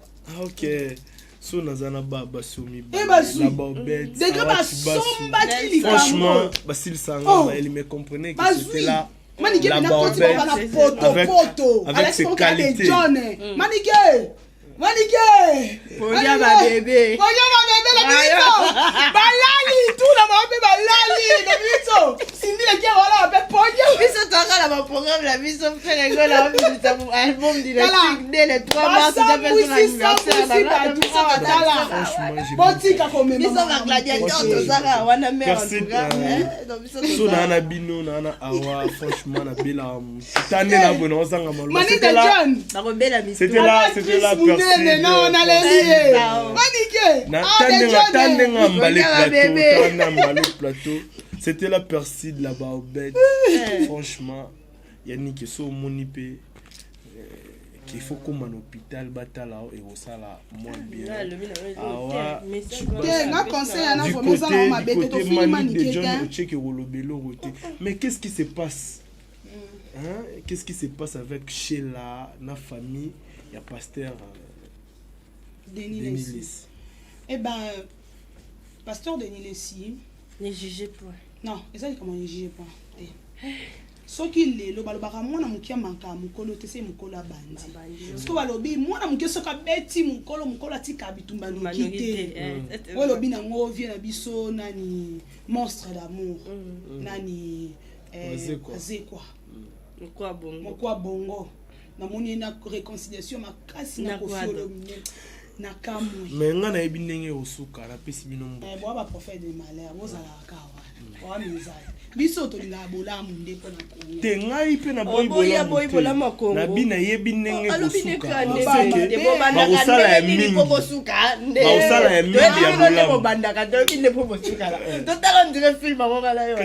Speaker 2: Ok. So nazana baba somi
Speaker 1: bazwi.
Speaker 2: bête.
Speaker 1: Degré basombaki likambo.
Speaker 2: Franchement, Basile Sangama, elle me comprenait que c'était là.
Speaker 1: Maniki
Speaker 2: La
Speaker 1: bina koti
Speaker 2: Baobette,
Speaker 1: baba na poto.
Speaker 2: avec ses qualités.
Speaker 1: Maniki.
Speaker 3: Polia ba bébé.
Speaker 1: La biso. Balali tout na mabe balali na biso. Sindi le kia wala be polia.
Speaker 3: Biso toka na programme la biso fait les gars là on album dynastique dès le 3 mars j'appelle son anniversaire
Speaker 2: Franchement,
Speaker 1: botika komema.
Speaker 3: biso ba gladiateur tozaka wana mère en tout cas donc biso
Speaker 2: so na bino na awa franchement na bela tane na bona ozanga malo
Speaker 1: Manita John.
Speaker 3: ba robela biso
Speaker 2: c'était là personne
Speaker 1: non on a les Manike.
Speaker 2: na tande ngambale plateau c'était la Perside la Baobette franchement Yannick so monipe qu'il faut comme un hôpital batala et au sala moins bien mais qu'est-ce qui se passe qu'est-ce qui se passe avec Sheila na famille il y a pasteur Denis Lessi.
Speaker 1: Eh ben pasteur Denis Lessi
Speaker 3: ne jugez pas
Speaker 1: non ça comment ne jugez pas soki lelo balobaka mwana mukia manka mukolo te se mukolo bandi parce que balobi mwana mukia soka beti mukolo atika bitumba ndokite balobi na ngo vie na biso nani monstre d'amour nani azekwa mokwa bongo na moni na réconciliation makasi na kofiolo na kamwe
Speaker 2: mais ngana yebi ndenge osuka na pesi bino mbo
Speaker 1: bo ba prophète de malheur bozala kawa wa mizali biso tolinga bolamu nde pona ko
Speaker 2: te ngai pe na boy bolamu na bina yebi ndenge kosuka
Speaker 3: de bobanda
Speaker 2: ka ya mingi
Speaker 3: bosuka nde
Speaker 2: baosala ya mingi ya bolamu
Speaker 3: bobanda ka to binde bosuka la totala ndire film ngo ngala yo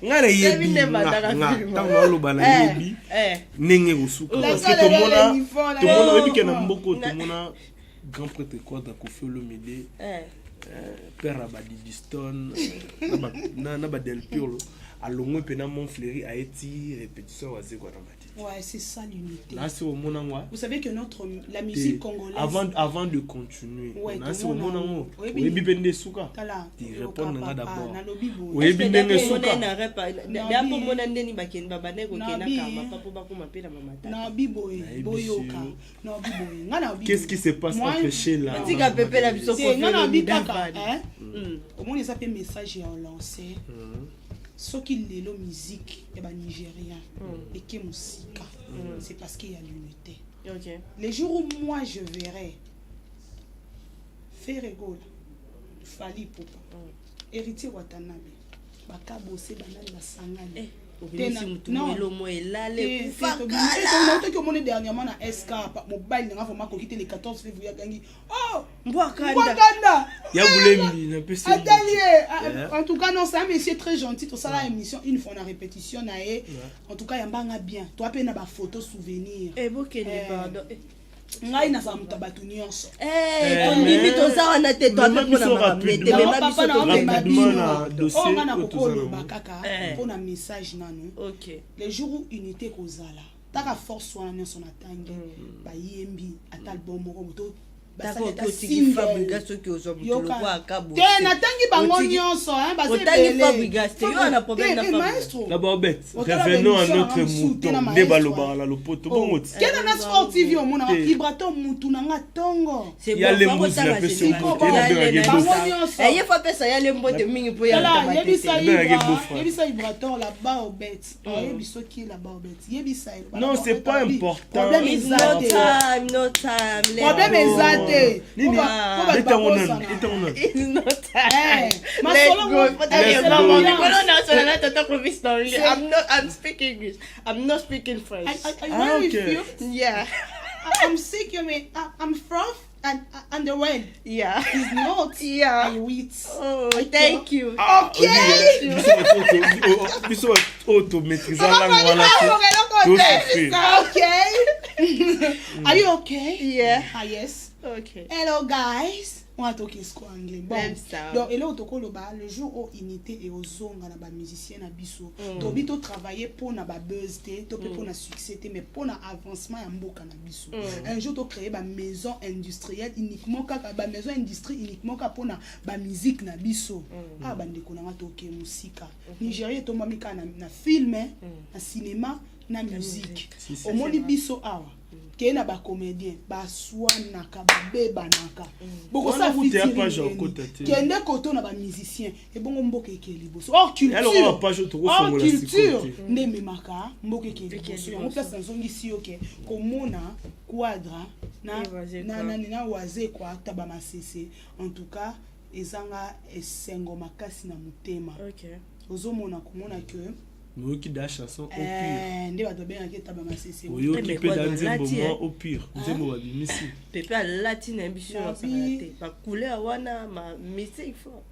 Speaker 2: ngana yebi ntango aloba na yebi ndenge kosuka parce que tomona yebi ke na mboko tomona grand prêtre quoi da Koffi Olomide père Abadi Diston na ba Del Piolo alongwe pena mon fléri a été répétition wazé quoi na mati
Speaker 1: ouais c'est ça l'unité
Speaker 2: là c'est au monangwa
Speaker 1: vous savez que la musique congolaise
Speaker 2: avant de continuer là c'est au monangwa oui bipende suka tu répondre nga d'abord oui bindenge suka
Speaker 3: na repa ya po mona ndeni bakeni babane ko kena kama papo bakoma pena mamata
Speaker 1: na biboy boyoka na biboy nga na biboy
Speaker 2: qu'est-ce qui se passe entre Sheila
Speaker 3: tika pepe la biso ko
Speaker 1: na bikaka au moins ça fait message et on lancé soki lelo musique et ba nigérien et que musique c'est parce qu'il y a l'unité.
Speaker 3: OK.
Speaker 1: Les jours où moi je verrai faire rigole Fali Poupa héritier Watanabe baka bosser banani basangani
Speaker 3: non mo elale
Speaker 1: kufaka on a dernièrement na SK mobile nga vraiment ko quitter le 14 février gangi oh Mbwakanda
Speaker 2: ya bulembi na pesi
Speaker 1: en tout cas non c'est un monsieur très gentil tout ça la émission une fois na répétition na en tout cas yambanga bien toi pe na ba photo souvenir
Speaker 3: bokende pardon
Speaker 1: ngai na za mutabatu nyonso
Speaker 3: limite oza na te toi pe pona makamete mais ma biso
Speaker 2: rapidement dossier
Speaker 1: on a kokolo bakaka pona message nanu
Speaker 3: OK
Speaker 1: les jours où unité kozala taka force wana nyonso na tangi ba yembi ata album moko moto
Speaker 3: basaka single soki ozo mutolo kwa akabu
Speaker 1: tena tangi bango nyonso
Speaker 3: basebele Fabrigas te yo na problème na
Speaker 1: maestro
Speaker 2: la Baobette revenons à notre mouton de baloba la lopoto bongo
Speaker 1: kena na sport TV o mona vibrato mutu na nga tongo
Speaker 3: c'est
Speaker 2: bon les mots la pesi
Speaker 3: ye fa pesa ya le mbote mingi po ya
Speaker 1: yebisa vibrato la Baobette yebiso ki la Baobette yebisa
Speaker 2: non c'est pas important
Speaker 1: problème
Speaker 3: no time
Speaker 1: problème exact te.
Speaker 2: Nini?
Speaker 1: Itaona.
Speaker 3: It's not
Speaker 1: Eh,
Speaker 3: time.
Speaker 1: ma
Speaker 3: Let's
Speaker 1: solo
Speaker 3: go.
Speaker 1: mo-
Speaker 3: But I
Speaker 2: Let's
Speaker 3: am
Speaker 2: go.
Speaker 3: not story.
Speaker 1: Say-
Speaker 3: I'm speaking English. I'm not speaking French.
Speaker 1: I went with
Speaker 2: okay.
Speaker 1: you.
Speaker 3: Yeah.
Speaker 1: I'm sick, you mean I'm from and the rain
Speaker 3: Yeah.
Speaker 1: is not.
Speaker 3: Yeah.
Speaker 1: I wait.
Speaker 3: Oh, thank you.
Speaker 1: Okay.
Speaker 2: Biso auto-maîtriser la langue wana
Speaker 1: Okay. Are you okay?
Speaker 3: Yeah.
Speaker 1: Ah yes.
Speaker 3: Okay.
Speaker 1: Hello guys. On va talker ce anglais. Bon.
Speaker 3: Même ça.
Speaker 1: Donc et là au toko loba le jour où unité et aux zonga na ba musicien na biso. To bito travailler pour na ba buzz té, to pour na succès té mais pour na avancement ya mboka na biso. Un jour to créer ba maison industrielle uniquement kaka ba maison industrie uniquement ka pour na ba musique na biso. Ah ba ndeko na toke musika. Nigeria to mami ka na film, na cinéma, na musique. Au moni biso awa. Kena ba comédien ba swanaka ba bebanaka boko sa fitiri kende koto na ba musicien e bongo mboka ekeli boso culture nde memaka mboka ekeli boso yango place nzongi si yoke komona quadra na waze kwa taba masese en tout cas ezanga esengo makasi na mutema ozomona komona que
Speaker 2: Oyoki da chanson au pire.
Speaker 1: Nde bato bengaki taba masese.
Speaker 2: Oyoki pe da nzembo mo au pire. Nzembo babimisi.
Speaker 3: Pepe a latine ambition na sanate. Ba couleur wana ma mystique fort.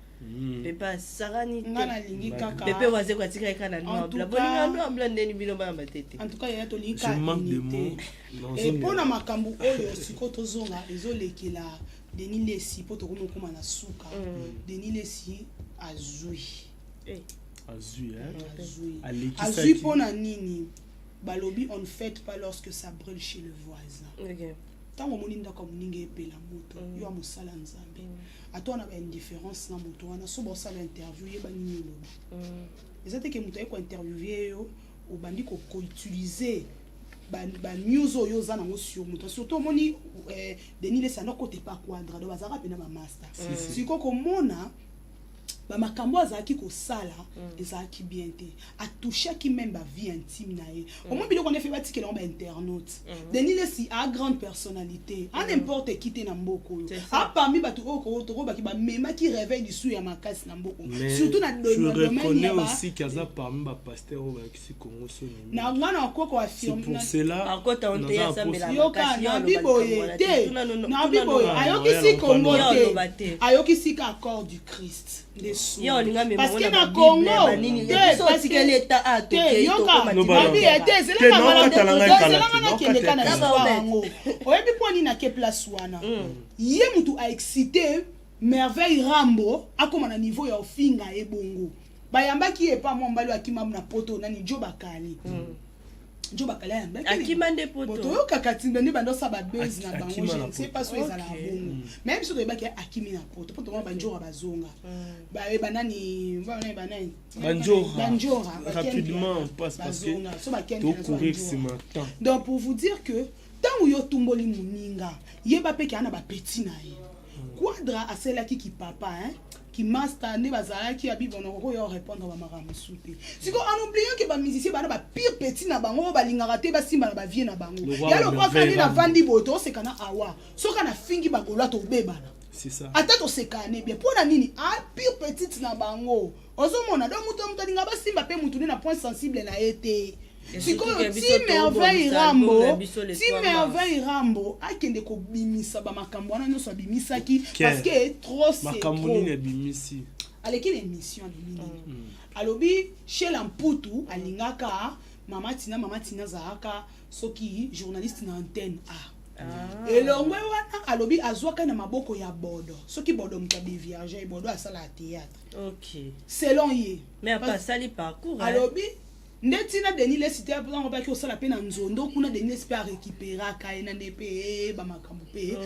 Speaker 3: Pepe a sarani.
Speaker 1: Ngana lingi kaka.
Speaker 3: Pepe waze kwa tika kana noble. Bolinga noble ndeni bino ba matete.
Speaker 1: En tout cas ya to linka.
Speaker 2: Je manque de mots.
Speaker 1: Et pona makambu oyo sikoto zonga ezolekela Denis Lesi poto komokoma na suka. Denis Lesi azui.
Speaker 2: Azui,
Speaker 1: Azui pona nini balobi on fête pas lorsque ça brûle chez le voisin. Tango moninda comme ninge epela moto yo amosala nzambe atona ba indifférence na moto wana so bo sala interview yeba nini lobi ezate ke moto ko interviewer yo obandi ko utiliser ba news oyo za nango sur moto surtout moni Denis Lesi na côté pas quadra do bazara pena ba master siko komona ba makambo azaki ko sala ezaki bien te atouchaki même ba vie intime na ye au moins biloko ne fait batikela ba internaute Denis Lesi a grande personnalité à n'importe qui te na mboko a parmi batu oko baki ba mema qui réveille du sou ya makasi na mboko surtout na domaine
Speaker 2: je reconnais aussi kaza parmi ba pasteur au Mexique Congo soni
Speaker 1: na ngana okoko affirme
Speaker 2: pour cela
Speaker 3: akota onte ya sambela
Speaker 1: yoka na biboye te na biboye ayoki si Congo te ayoki si ka corps du Christ parce que na Congo oyebi po nini ake place wana ye mutu a excité merveille rambo akoma na niveau ya ofinga ebongo bayambaki ye pa mombali akima na poto nani jo bakali jo bakala yamba
Speaker 3: akimande poto
Speaker 1: yo kakatinda ni bando sa ba buzz na bango je ne sais pas so ezala bongo même si to yebaki akimi na poto poto mo banjora bazonga ba banani banani banjora
Speaker 2: rapidement passe parce que
Speaker 1: so ba
Speaker 2: to courir c'est maintenant.
Speaker 1: Donc pour vous dire que tant yo tumboli muninga yeba pe ki ana ba petit na ye quadra asela ki papa hein qui master ne bazala qui abi bon ko yo répondre ba maramu souté siko en oubliant que ba musicien ba na ba pire petit na bango ba lingaka te ba simba na ba vie na bango ya lo kwa kani na vandi boto c'est kana awa so kana fingi ba golwa to bebana
Speaker 2: c'est ça
Speaker 1: ata to sekane bien pona nini a pire petite na bango ozomona donc muto mutalinga ba simba pe mutu na point sensible na été sikoyo ti merveille rambo akende ko bimisa ba makambo wana nyonso bimisaki parce que trop c'est
Speaker 2: makambo ni bimisi
Speaker 1: aleki l'émission de mini alobi chez Lamputu alingaka mama tina zaka soki journaliste na antenne elongwe wana alobi azwaka na maboko ya bodo soki bodo mutabi vierge bodo asala théâtre selon ye
Speaker 3: mais pas sali parcours
Speaker 1: alobi Netina Denis Lesi te pour on pas que ça la peine en nzondo kuna Denis Lesi pas récupérer kaina ndp ba makambo pe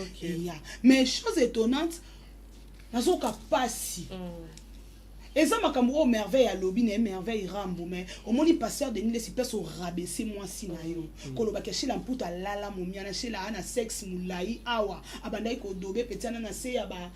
Speaker 1: mais chose étonnante nazoka pasi Et ça, ma cambo, merveille à lobby, merveille rambo, mais au moins, les passeurs de Nile, c'est place au rabaisser moi si na yo. Quand on va cacher la poutre à lala, mon mien, chez la ana sexe, moulaï, awa, abandai ko dobe, petit ana se yaba,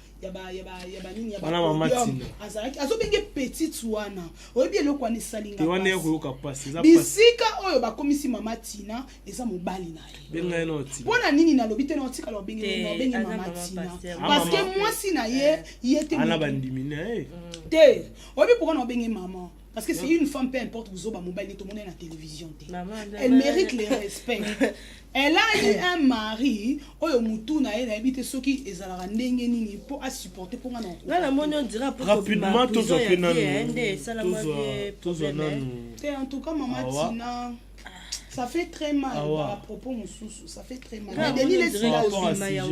Speaker 1: nini, yaba.
Speaker 2: Ana mamatina.
Speaker 1: Azaraki, azo benge petite wana. Oye bien le kwa ni salinga.
Speaker 2: Wana yoko kapasi.
Speaker 1: Bisika oyo ba komisi mamatina, eza mobali na ye.
Speaker 2: Benga eno ti.
Speaker 1: Pona nini na lobby te na otika lo bengi mamatina. Parce que moi si na ye, yete.
Speaker 2: Ana bandimine.
Speaker 1: Te. Obi pourquoi on bengue maman? Parce que c'est une femme, peu importe vous avez mobile, tout le monde est à la télévision. Elle mérite le respect. Elle a eu un mari, oyo mutu na elle habite ceux qui est à la ndenge nini pour à supporter pour un enfant.
Speaker 3: Là, moi on dira
Speaker 2: rapidement tous au final.
Speaker 1: En tout cas maman Tina, ça fait très mal à propos mon sous, ça fait très mal.
Speaker 3: Mais
Speaker 1: Denis les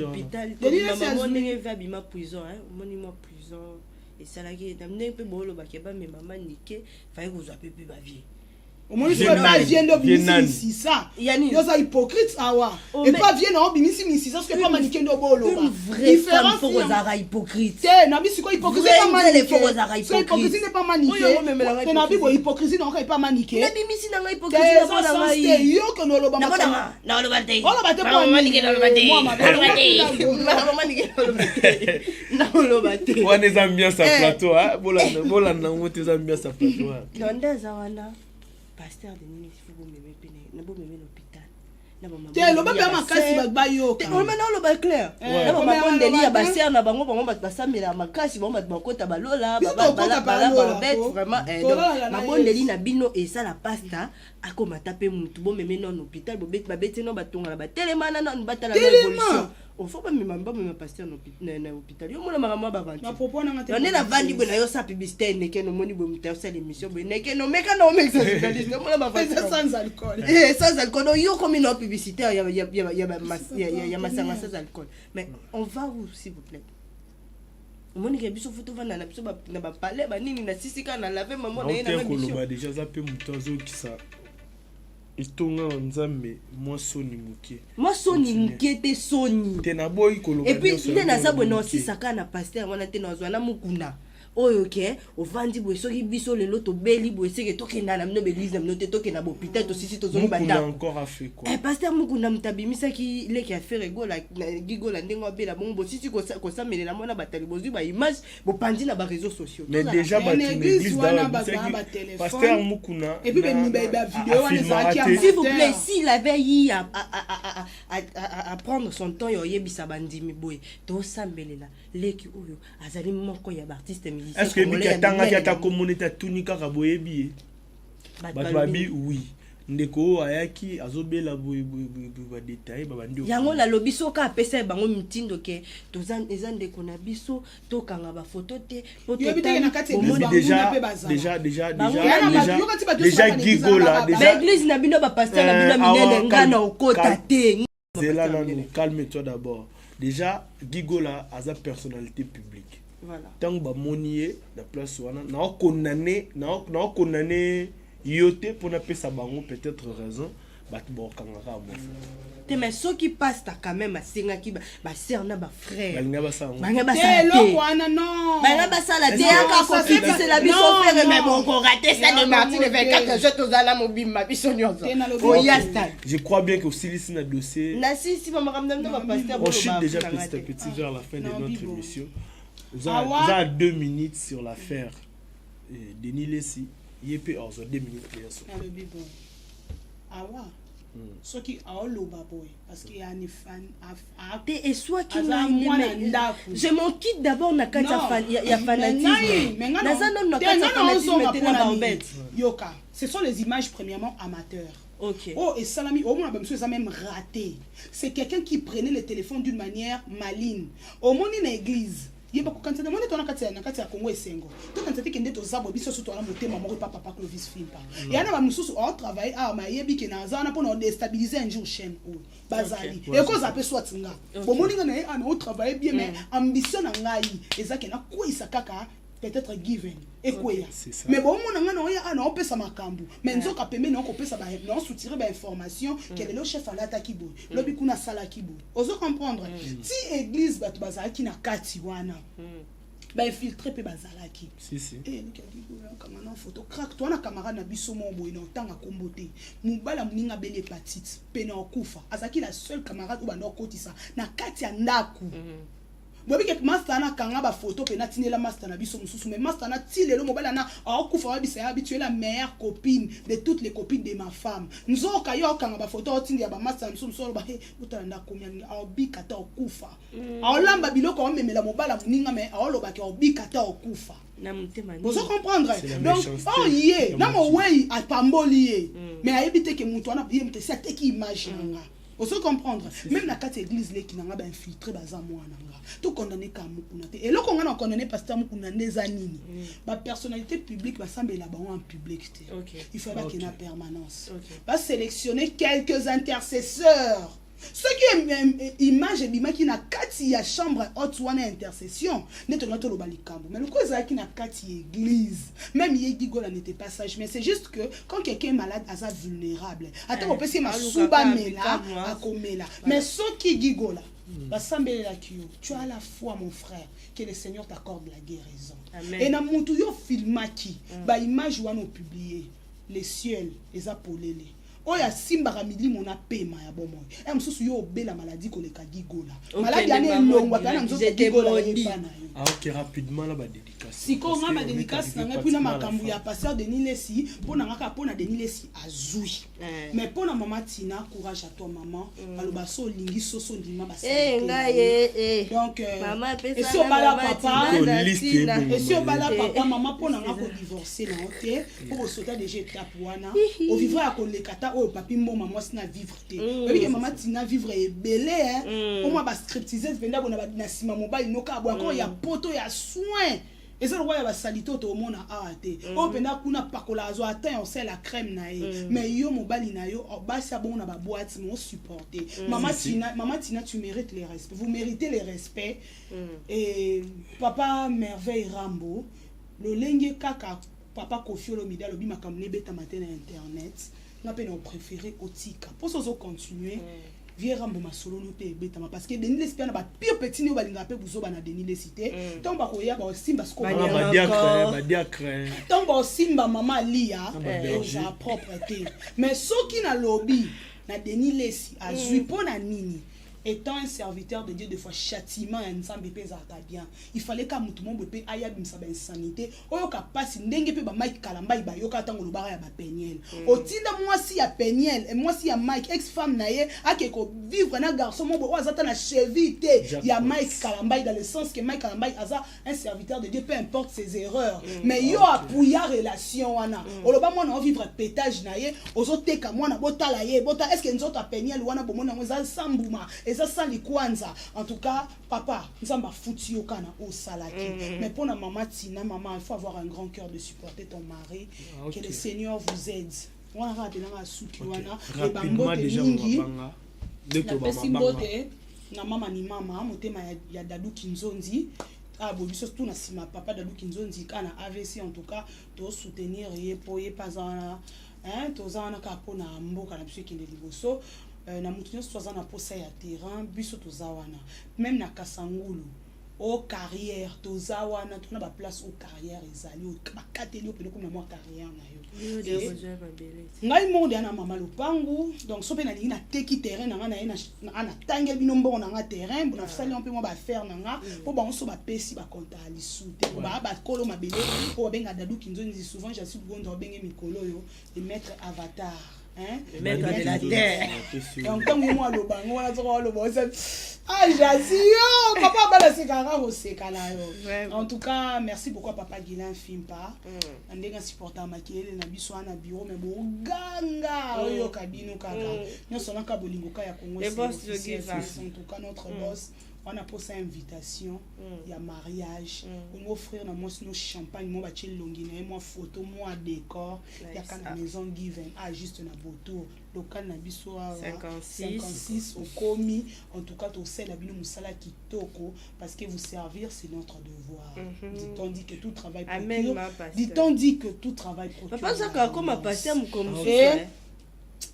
Speaker 3: hôpital. Denis les va bima prison hein, monument prison. Et ça là qui est amené peu bolo ba ke ba mais maman niqué fallait que vous appelez plus ba vie
Speaker 1: au moins je pas vient d'obimisi ça yo ça hypocrite awa et pas vient d'obimisi ça parce que pas maniqué no bolo ba
Speaker 3: différence faut que ça hypocrite
Speaker 1: c'est na bi c'est quoi hypocrisie pas maniqué
Speaker 3: faut que ça hypocrite
Speaker 1: hypocrisie n'est pas maniqué c'est na bi hypocrisie donc pas maniqué
Speaker 3: na bimisi na hypocrisie na
Speaker 1: bona ngai yo que no lo ba
Speaker 3: na lo ba te
Speaker 1: pas maniqué no lo ba te
Speaker 3: na lo ba te
Speaker 2: on est ambiance à plateau hein bola na moto des ambiance à plateau
Speaker 3: nda zawana pasteur de nini faut me pene na bo me l'hôpital na ba
Speaker 1: te lo ba ba makasi ba yo
Speaker 3: te on maintenant lo ba clair na ba mabondeli ya baser na bango basamela makasi bango bakota balola ba bête vraiment mabondeli na bino et ça la pasta akoma taper mutu bo meme non hôpital bo bête ba bête no batonga na ba telemana non batala na évolution on faut pas me passer na hôpital yo mona makamwa ba vanti
Speaker 1: na propos na ngate
Speaker 3: on est la vandi bo na yo sa publicité neke no moni bo muta sa l'émission bo neke no meka no mexa journaliste mona ba vanti
Speaker 1: sans alcool
Speaker 3: sans alcool yo comme une publicité il y a masanga sans alcool mais on va où s'il vous plaît moni ke biso photo vana na biso na ba parler ba nini na sisika na laver maman na ina
Speaker 2: émission on déjà ça peut muta zo ki ça istonga nzambe moi soni muke te soni
Speaker 1: tena
Speaker 2: boy koloba
Speaker 3: et puis il est na ça bon aussi saka na pasteur wana te na zwana mukuna oyo ke ovandi bo soki biso lelo to beli bo seke tokenda na mno belise na mno te tokenda bo hôpital to sisi to zoni banda
Speaker 2: encore a fait quoi
Speaker 3: pasteur mukuna mtabimisa ki leki affaire gigola ndengo bela bon sisi ko samelela mona batali bozwi ba image bo pandi na ba réseaux sociaux
Speaker 2: mais déjà ba église dans pasteur mukuna
Speaker 1: et puis ba vidéo wana za
Speaker 3: s'il vous plaît s'il avait eu à prendre son temps yo yebisa bandimi boy to sambelela leki oyo azali moko ya artiste.
Speaker 2: Est-ce que Mikatanga qui a ta communauté tunika kaboyebi babi oui ndeko ayaki azobela ba détail ba ndio
Speaker 3: yango la lobiso ka pesa bango mitindo ke tozan ezande kona biso to kanga ba photo te
Speaker 2: déjà gigola
Speaker 3: déjà l'église na bino ba pasteur na bino minene ngana okota te
Speaker 2: zela nanu calme-toi d'abord déjà gigola a sa personnalité publique.
Speaker 3: Voilà.
Speaker 2: Tant ba monier la place wana na condamné yote pour na pesa bango peut-être raison bat bo kangara mo
Speaker 3: te mais ceux qui passent quand même à singa ki ba sœur na ba frère
Speaker 2: balinga ba sa
Speaker 3: banga ba sa te
Speaker 1: wana non
Speaker 3: banga ba sa la te aka ko c'est la biso frère mais bon ko rater ça de Martin le 24 je to zala mobima biso nyonso
Speaker 2: je crois bien que aussi liste na dossier
Speaker 3: na si mama ramdam na ba pasteur
Speaker 2: on chute déjà petit à petit vers la fin de notre émission. Vous avez 2 minutes sur l'affaire Denis Lessi. Il y a 2 minutes.
Speaker 1: Ce qui a le baboy parce qu'il y a une fan
Speaker 3: et soit qui je m'en quitte d'abord na kata fan il y a fanatisme
Speaker 1: yoka ce sont les images premièrement amateurs.
Speaker 3: OK.
Speaker 1: Oh et salami au moins ça a même raté. C'est quelqu'un qui prenait le téléphone d'une manière maligne. Au moins une église yeba ko kanza mona tona kati ya Congo esengo to kanza te kende to zabo biso so to ala motema moko papa Clovis Fimpa et ana ba mususu o travail a ma yebi ke na zana pour déstabiliser un jour chaîne ou bazali et ko za pe soit nga bo moninga na ana o travail bien mais ambition na ngai ezake na ko isakaka peut-être given ekoya mais bon mon nga na ya ana o pesa makambu mais nzoka pembe na ko pesa ba na soutirer ba information quel est le chef ala takibo lobi kuna sala kibo ozo comprendre si église batu bazaki na kati wana bainfiltre mpe bazalaki
Speaker 2: Si.
Speaker 1: kamana photo crack toana camarade na biso mo boye na otanga kombo te mobala moninga abeli hépatite mpe na okufa azalaki la seule camarade oyo banda okotisa na kati ya ndaku bobike master na kanga ba photo pe na tinela master na biso mususu mais master na ti lelo mobala na akufa wabisa ya habitué la meilleure copine de toutes les copines de ma femme nzoka yo kanga ba photo otindi ya ba master mususu solo ba he utanda komya obika ta okufa olamba biloko o memela mobala muninga mais oloba ke obika ta okufa
Speaker 3: na mutema
Speaker 1: vous comprendre donc oh yé na mo wey apamboli ye mais ayebite ke mutu ana bien mte sa teki image nga on se comprendre même na kati église les qui n'anga ba infiltrer baza mwana nga tout condamné ka mukuna te et loko nga na condamné pasteur mukuna ndeza nini ba personnalité publique ba sambela ba en public te il faut ba qu'il y ait une permanence va sélectionner quelques intercesseurs ceux qui image bima qui na kati ya chambre haute wana intercession neto na to lo balikambo mais le cause qui na kati église même Yegigola n'était pas sage mais c'est juste que quand quelqu'un est malade asa vulnérable attends on peut se masuba mela akomela mais ceux qui Gigola basambelela kiyo tu as la foi mon frère que le Seigneur t'accorde la guérison et na mutu yo filmaki ba image wana publier les cieux les apolele oya simba kamili mona pema ya bomo e msusu yo obela maladie koleka Gigola maladie ane longwa kana mzusu Gigola yepana yo
Speaker 2: ok rapidement la ba dédicace
Speaker 1: siko nga ba dédicace na puna makambu ya pasteur Denis Lesi pona ngaka pona Denis Lesi azui mais pona maman Tina courage à toi maman aloba so lingi soso ndima ba donc maman pesa et si obala papa et si obala papa maman pona ngako divorcer na oté pour sauter déjà étape wana au vivre à kolekata oh papi mboma moi sina vivre te oui que maman Tina vivre est belé hein au moins ba scriptiser venda bona ba nasima mobile noka bo encore ya poto ya soin et ça le roi ya ba salito to mona ate o pena kuna pakola azo atteint on sait la crème na mais yo mobile na yo ba sa bon na ba boîte mon supporter maman Tina tu mérites les respects vous méritez les respects et papa merveille Rambo le lenge kaka papa Kofi Olomide lobi makamne beta matin na internet na peine au préféré otika pour ça continuer vieux Rambo masolo no te beta parce que Denis Lespiana ba pire petit ne balinga pe buzo ba na Denis Lesité donc ba koya ba simba sko
Speaker 2: ba diacre
Speaker 1: donc ba simba mama lia sa propreté mais ceux qui na lobby na Denis Lesi azui pona nini étant un serviteur de Dieu, des fois châtiment ensemble bien. Il fallait qu'à tout le monde peut aya bimsa ba insanité. Oyo ka passe ndenge pe ba Mike Kalamba ba yoka tango lobara ya ba Peniel. Otinda moi si ya Peniel et moi si ya Mike ex-femme naie a ko vivre na garçon mo bo azata na chevité ya Mike Kalamba dans le sens que Mike Kalamba aza un serviteur de Dieu peu importe ses erreurs. Mais yo apouya relation wana. Oloba moi na vivre pétage naie ozoteka moi na botala ye bota est-ce que nzoto Peniel wana bo mona ngeza sambuma ça sali kwanza en tout cas papa nzamba futi yokana au salaki mais pour la maman Tina maman il faut avoir un grand cœur de supporter ton mari que le Seigneur vous aide on va de la souki wana et bambote mingi na pesi mbote na mama ni mama motema ya Dadou Kinzonzi ah bon biso tout na sima papa Dadou Kinzonzi kana AVC en tout cas to soutenir ye po ye pas en hein tozana ka pona mboka na biso kinde liboso na mutu nyonso toza na posa ya terrain biso toza wana même na Kasangulu au carrière toza wana tona ba place au carrière ezali ba kateli opele comme na moi carrière na yo ngai monde ana mama lopangu donc so pe na lingi na teki terrain na na na tangel bino mbongo na nga terrain bona fsali on peut moi ba faire na nga po ba on so ba pesi ba compta ali soute ba kolo mabele po benga Dadou Kinzonzi souvent j'assume gondo benga mikolo yo et mettre avatar hein
Speaker 3: maître de la terre
Speaker 1: donc quand moi le bango on a trop le bon ah j'assure papa bala sekara au sekala yo en tout cas merci pourquoi papa Guilain film pas ndenge supporter makele na biso na bureau mais bo ganga oyo kabino kaka nyoso na kabolingo ka ya Congo en tout cas notre boss on a posé invitation il y a mariage on offrir na moi nos champagne moi bache longina moi photo moi décor il y a kana maison given ah juste na boto local na biso 56 au komi en tout cas to sel abino musala kitoko parce que vous servir c'est notre devoir dit-on dit que tout travail dit-on dit que tout travail procure
Speaker 3: papa ça comme passer comme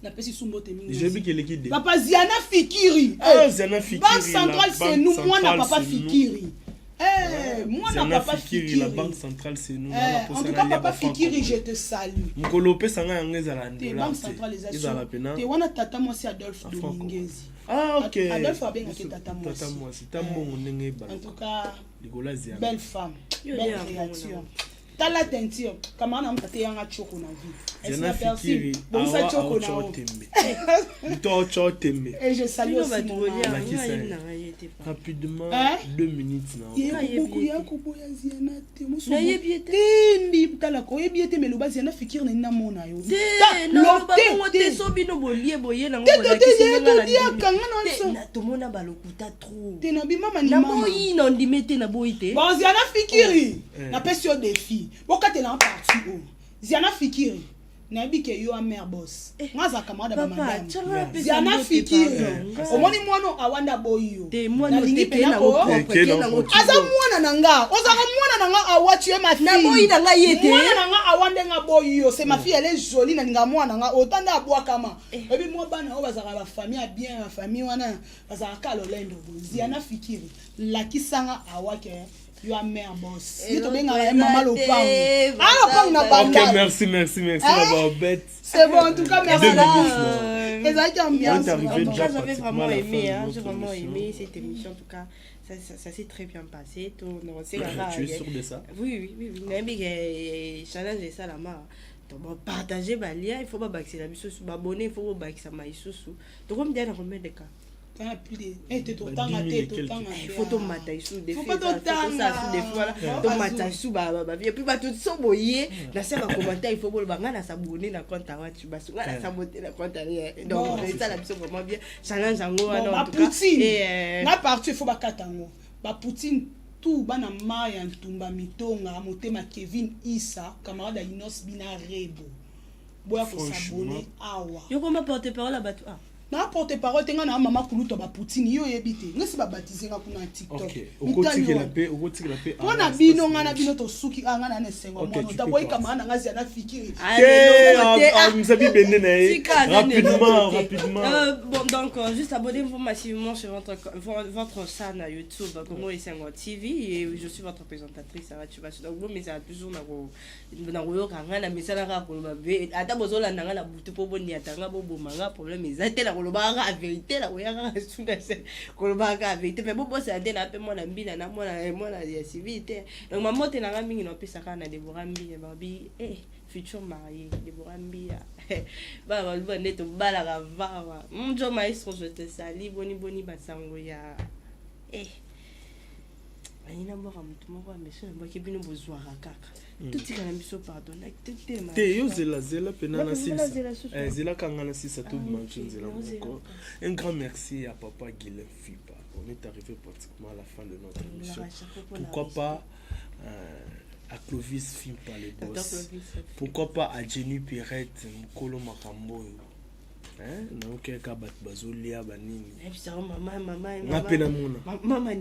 Speaker 1: la pesi sumbote mingi
Speaker 2: j'ai vu que l'équipe
Speaker 1: papa Ziana Fikiri
Speaker 2: Ziana Fikiri
Speaker 1: Banque centrale c'est nous moi na papa Fikiri Moi,
Speaker 2: Ziana
Speaker 1: n'a pas
Speaker 2: Fikiri, la banque centrale, c'est nous.
Speaker 1: En tout cas, papa Fikiri, je te salue.
Speaker 2: Mkolope sanga yangeza la
Speaker 1: T'es banque centralisation.
Speaker 2: Izala pena.
Speaker 1: T'es wana tata moi c'est Adolphe Dominguez.
Speaker 2: Ah ok.
Speaker 1: Adolphe a bien que tata moi.
Speaker 2: Tata moi, c'est un bon ndenge ba.
Speaker 1: En tout cas,
Speaker 2: Ligola Ziana.
Speaker 1: belle femme, belle créature. T'as la teinture, comment on a tate yanga choko na vie.
Speaker 2: Ziana Fikiri,
Speaker 1: bon ça choko na o.
Speaker 2: Mito cho tembe.
Speaker 1: Et je salue aussi mon
Speaker 2: rapidement 2 minutes na.
Speaker 1: Ya ko ya Ziana te mo so. Na yebiete tala ko yebiete me loba Ziana Fikiri na mona yo.
Speaker 3: Non ba ko te so bino bolie boye na ngo la kisinga na tomona balokuta trop.
Speaker 1: Te na bima mani
Speaker 3: na boyi na ndimete na boyi te.
Speaker 1: Bon Ziana Fikiri na pesi yo défi. Boka te na parti o. Ziana Fikiri na bike yo a mère boss. Ngaza kamada ba madame. Ziana Fikiri. Omoni mwana awanda boyo.
Speaker 3: Te mwana te pe na go
Speaker 1: aza mwana nanga. Ozaka mwana nanga awachi ma fille.
Speaker 3: Na boyi nanga yete.
Speaker 1: Mwana nanga awande nga boyo. C'est ma fille elle est jolie na nga mwana nanga otanda abwa kama. Ebi mo bana o bazaka ba famille bien ba famille wana bazaka kalo lendo. Ziana Fikiri la kisanga awake. You are mère boss. You to benga maman le pang. Ah le pang na banda.
Speaker 2: Ok, merci la bête.
Speaker 1: C'est bon en tout cas merci. Et ça qui ambiance.
Speaker 3: J'avais vraiment aimé j'ai vraiment aimé cette émission en tout cas. Ça s'est très bien passé. Tout non c'est
Speaker 2: tu es sûr de ça?
Speaker 3: Oui. Même que challenge ça la mar. Donc partager ba lien, il faut pas baxer la biso sous abonner, il faut pas baxer ma iso sous. Donc comme dire dans combien de cas? Photo mata isu des filles ça sous des fois là donc mata sous ba et puis ba tout so boyer na sema commentaire il faut bol banga na s'abonner na compte wa tu basu na s'abonner na compte donc ça la biso vraiment bien challenge ngo en tout cas
Speaker 1: et na parti il faut ba katango ba Poutine tout bana Maya Ntumba Mitonga motema Kevin Issa camarade Inos Binarebo boya ko s'abonner awa
Speaker 3: yo comment porter parole à batu
Speaker 1: na porte-parole tenga na mama kuluto ba Poutine yo yebite ngesi ba baptiser nga kuna TikTok.
Speaker 2: OK. Okotiki la paix.
Speaker 1: Pona bino ngana bino to suki nga na nesengo mwana taboyi kama na ngazi na Fikiri.
Speaker 2: Msabi bende na rapidement.
Speaker 3: Bon donc juste abonnez-vous massivement sur votre chaîne YouTube Congo Isengo TV et je suis votre présentatrice Sarah Tubasu. Donc bon mais ça toujours na royo kanga na misala ka ko ba be ata bozola nanga na butu po boni atanga bo manga problème ezate la kolobaka a vérité la oyaka sunda se kolobaka a vérité mais bon c'est ate na pe mona mbina na mona ya civilité donc maman te na mingi no pesa kana Deborah Mbi babi futur marié Deborah Mbi ba ba neto bala ka va mjo maestro je te salue boni basango ya Aina mbora mtu moko amesho na mbaki bino bozwa kaka tout kana biso pardon
Speaker 2: te yo zela pena na sisa zela kanga na sisa tout manche zela moko un grand merci à papa Guilhem Fipa on est arrivé pratiquement à la fin de notre émission pourquoi pas à Clovis Fipa les boss pourquoi pas à Jenny Pirette Mkolo Makambo donc ka bat bazolia banini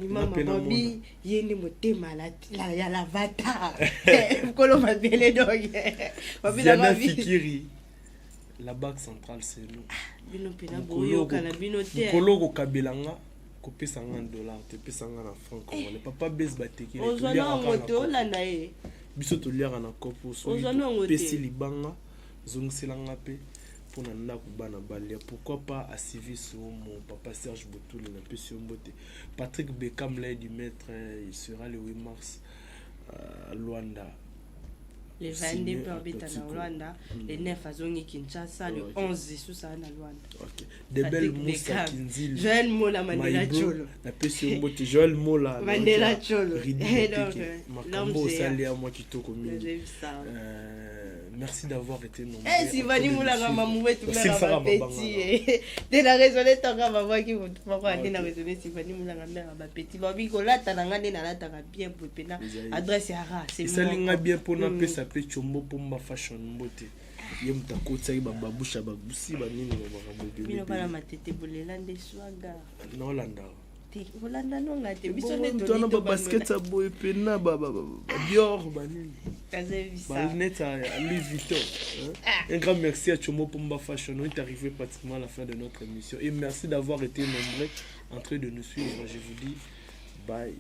Speaker 3: mama babi yeni motema la ya la vata kolo mabele donc babi la babi
Speaker 2: Fikiri la banque centrale c'est nous
Speaker 3: bino pena boyo kana bino te
Speaker 2: kolo ko kabelanga ko pesa $1 te pesa na franc congolais papa bes bateki
Speaker 3: le to lia moto la nae
Speaker 2: biso to lia na kopo so pesi libanga zongselanga pe pour nanda kubana balia pourquoi pas à Civis mon papa Serge Botoul na pesi mbote Patrick Beckham l'aide du maître il sera le 8 mars à Luanda
Speaker 3: le 22 pour habiter à Luanda le 9 à Zongi Kinshasa le 11 sous ça na Luanda
Speaker 2: OK de belles Moussa Kinzil
Speaker 3: Joël Mola Mandela Cholo
Speaker 2: na pesi mbote Joël Mola
Speaker 3: Mandela Cholo
Speaker 2: makambo sali à moi kitoko mingi merci d'avoir été nombreux.
Speaker 3: Si Vani Moulanga Mamoué tout là petit de la raisonner tant que maman qui vous pourquoi aller na raisonner si Vani Moulanga mère ba petit lobi ko la tananga ne na la tanga bien pour pena adresse ya ra c'est
Speaker 2: ça linga bien pour na pesa pe chombo pomba fashion mbote ye mtakotsa ba babusha babusi ba nini ba babobe
Speaker 3: bino bana matete bolela nde swaga
Speaker 2: no landa
Speaker 3: Holanda no ngate biso
Speaker 2: ne to ba basket sa boy pena ba Dior ba nini
Speaker 3: ba
Speaker 2: neta Louis Vuitton un grand merci à Chomo Pomba Fashion on est arrivé pratiquement à la fin de notre émission et merci d'avoir été nombreux en train de nous suivre je vous dis bye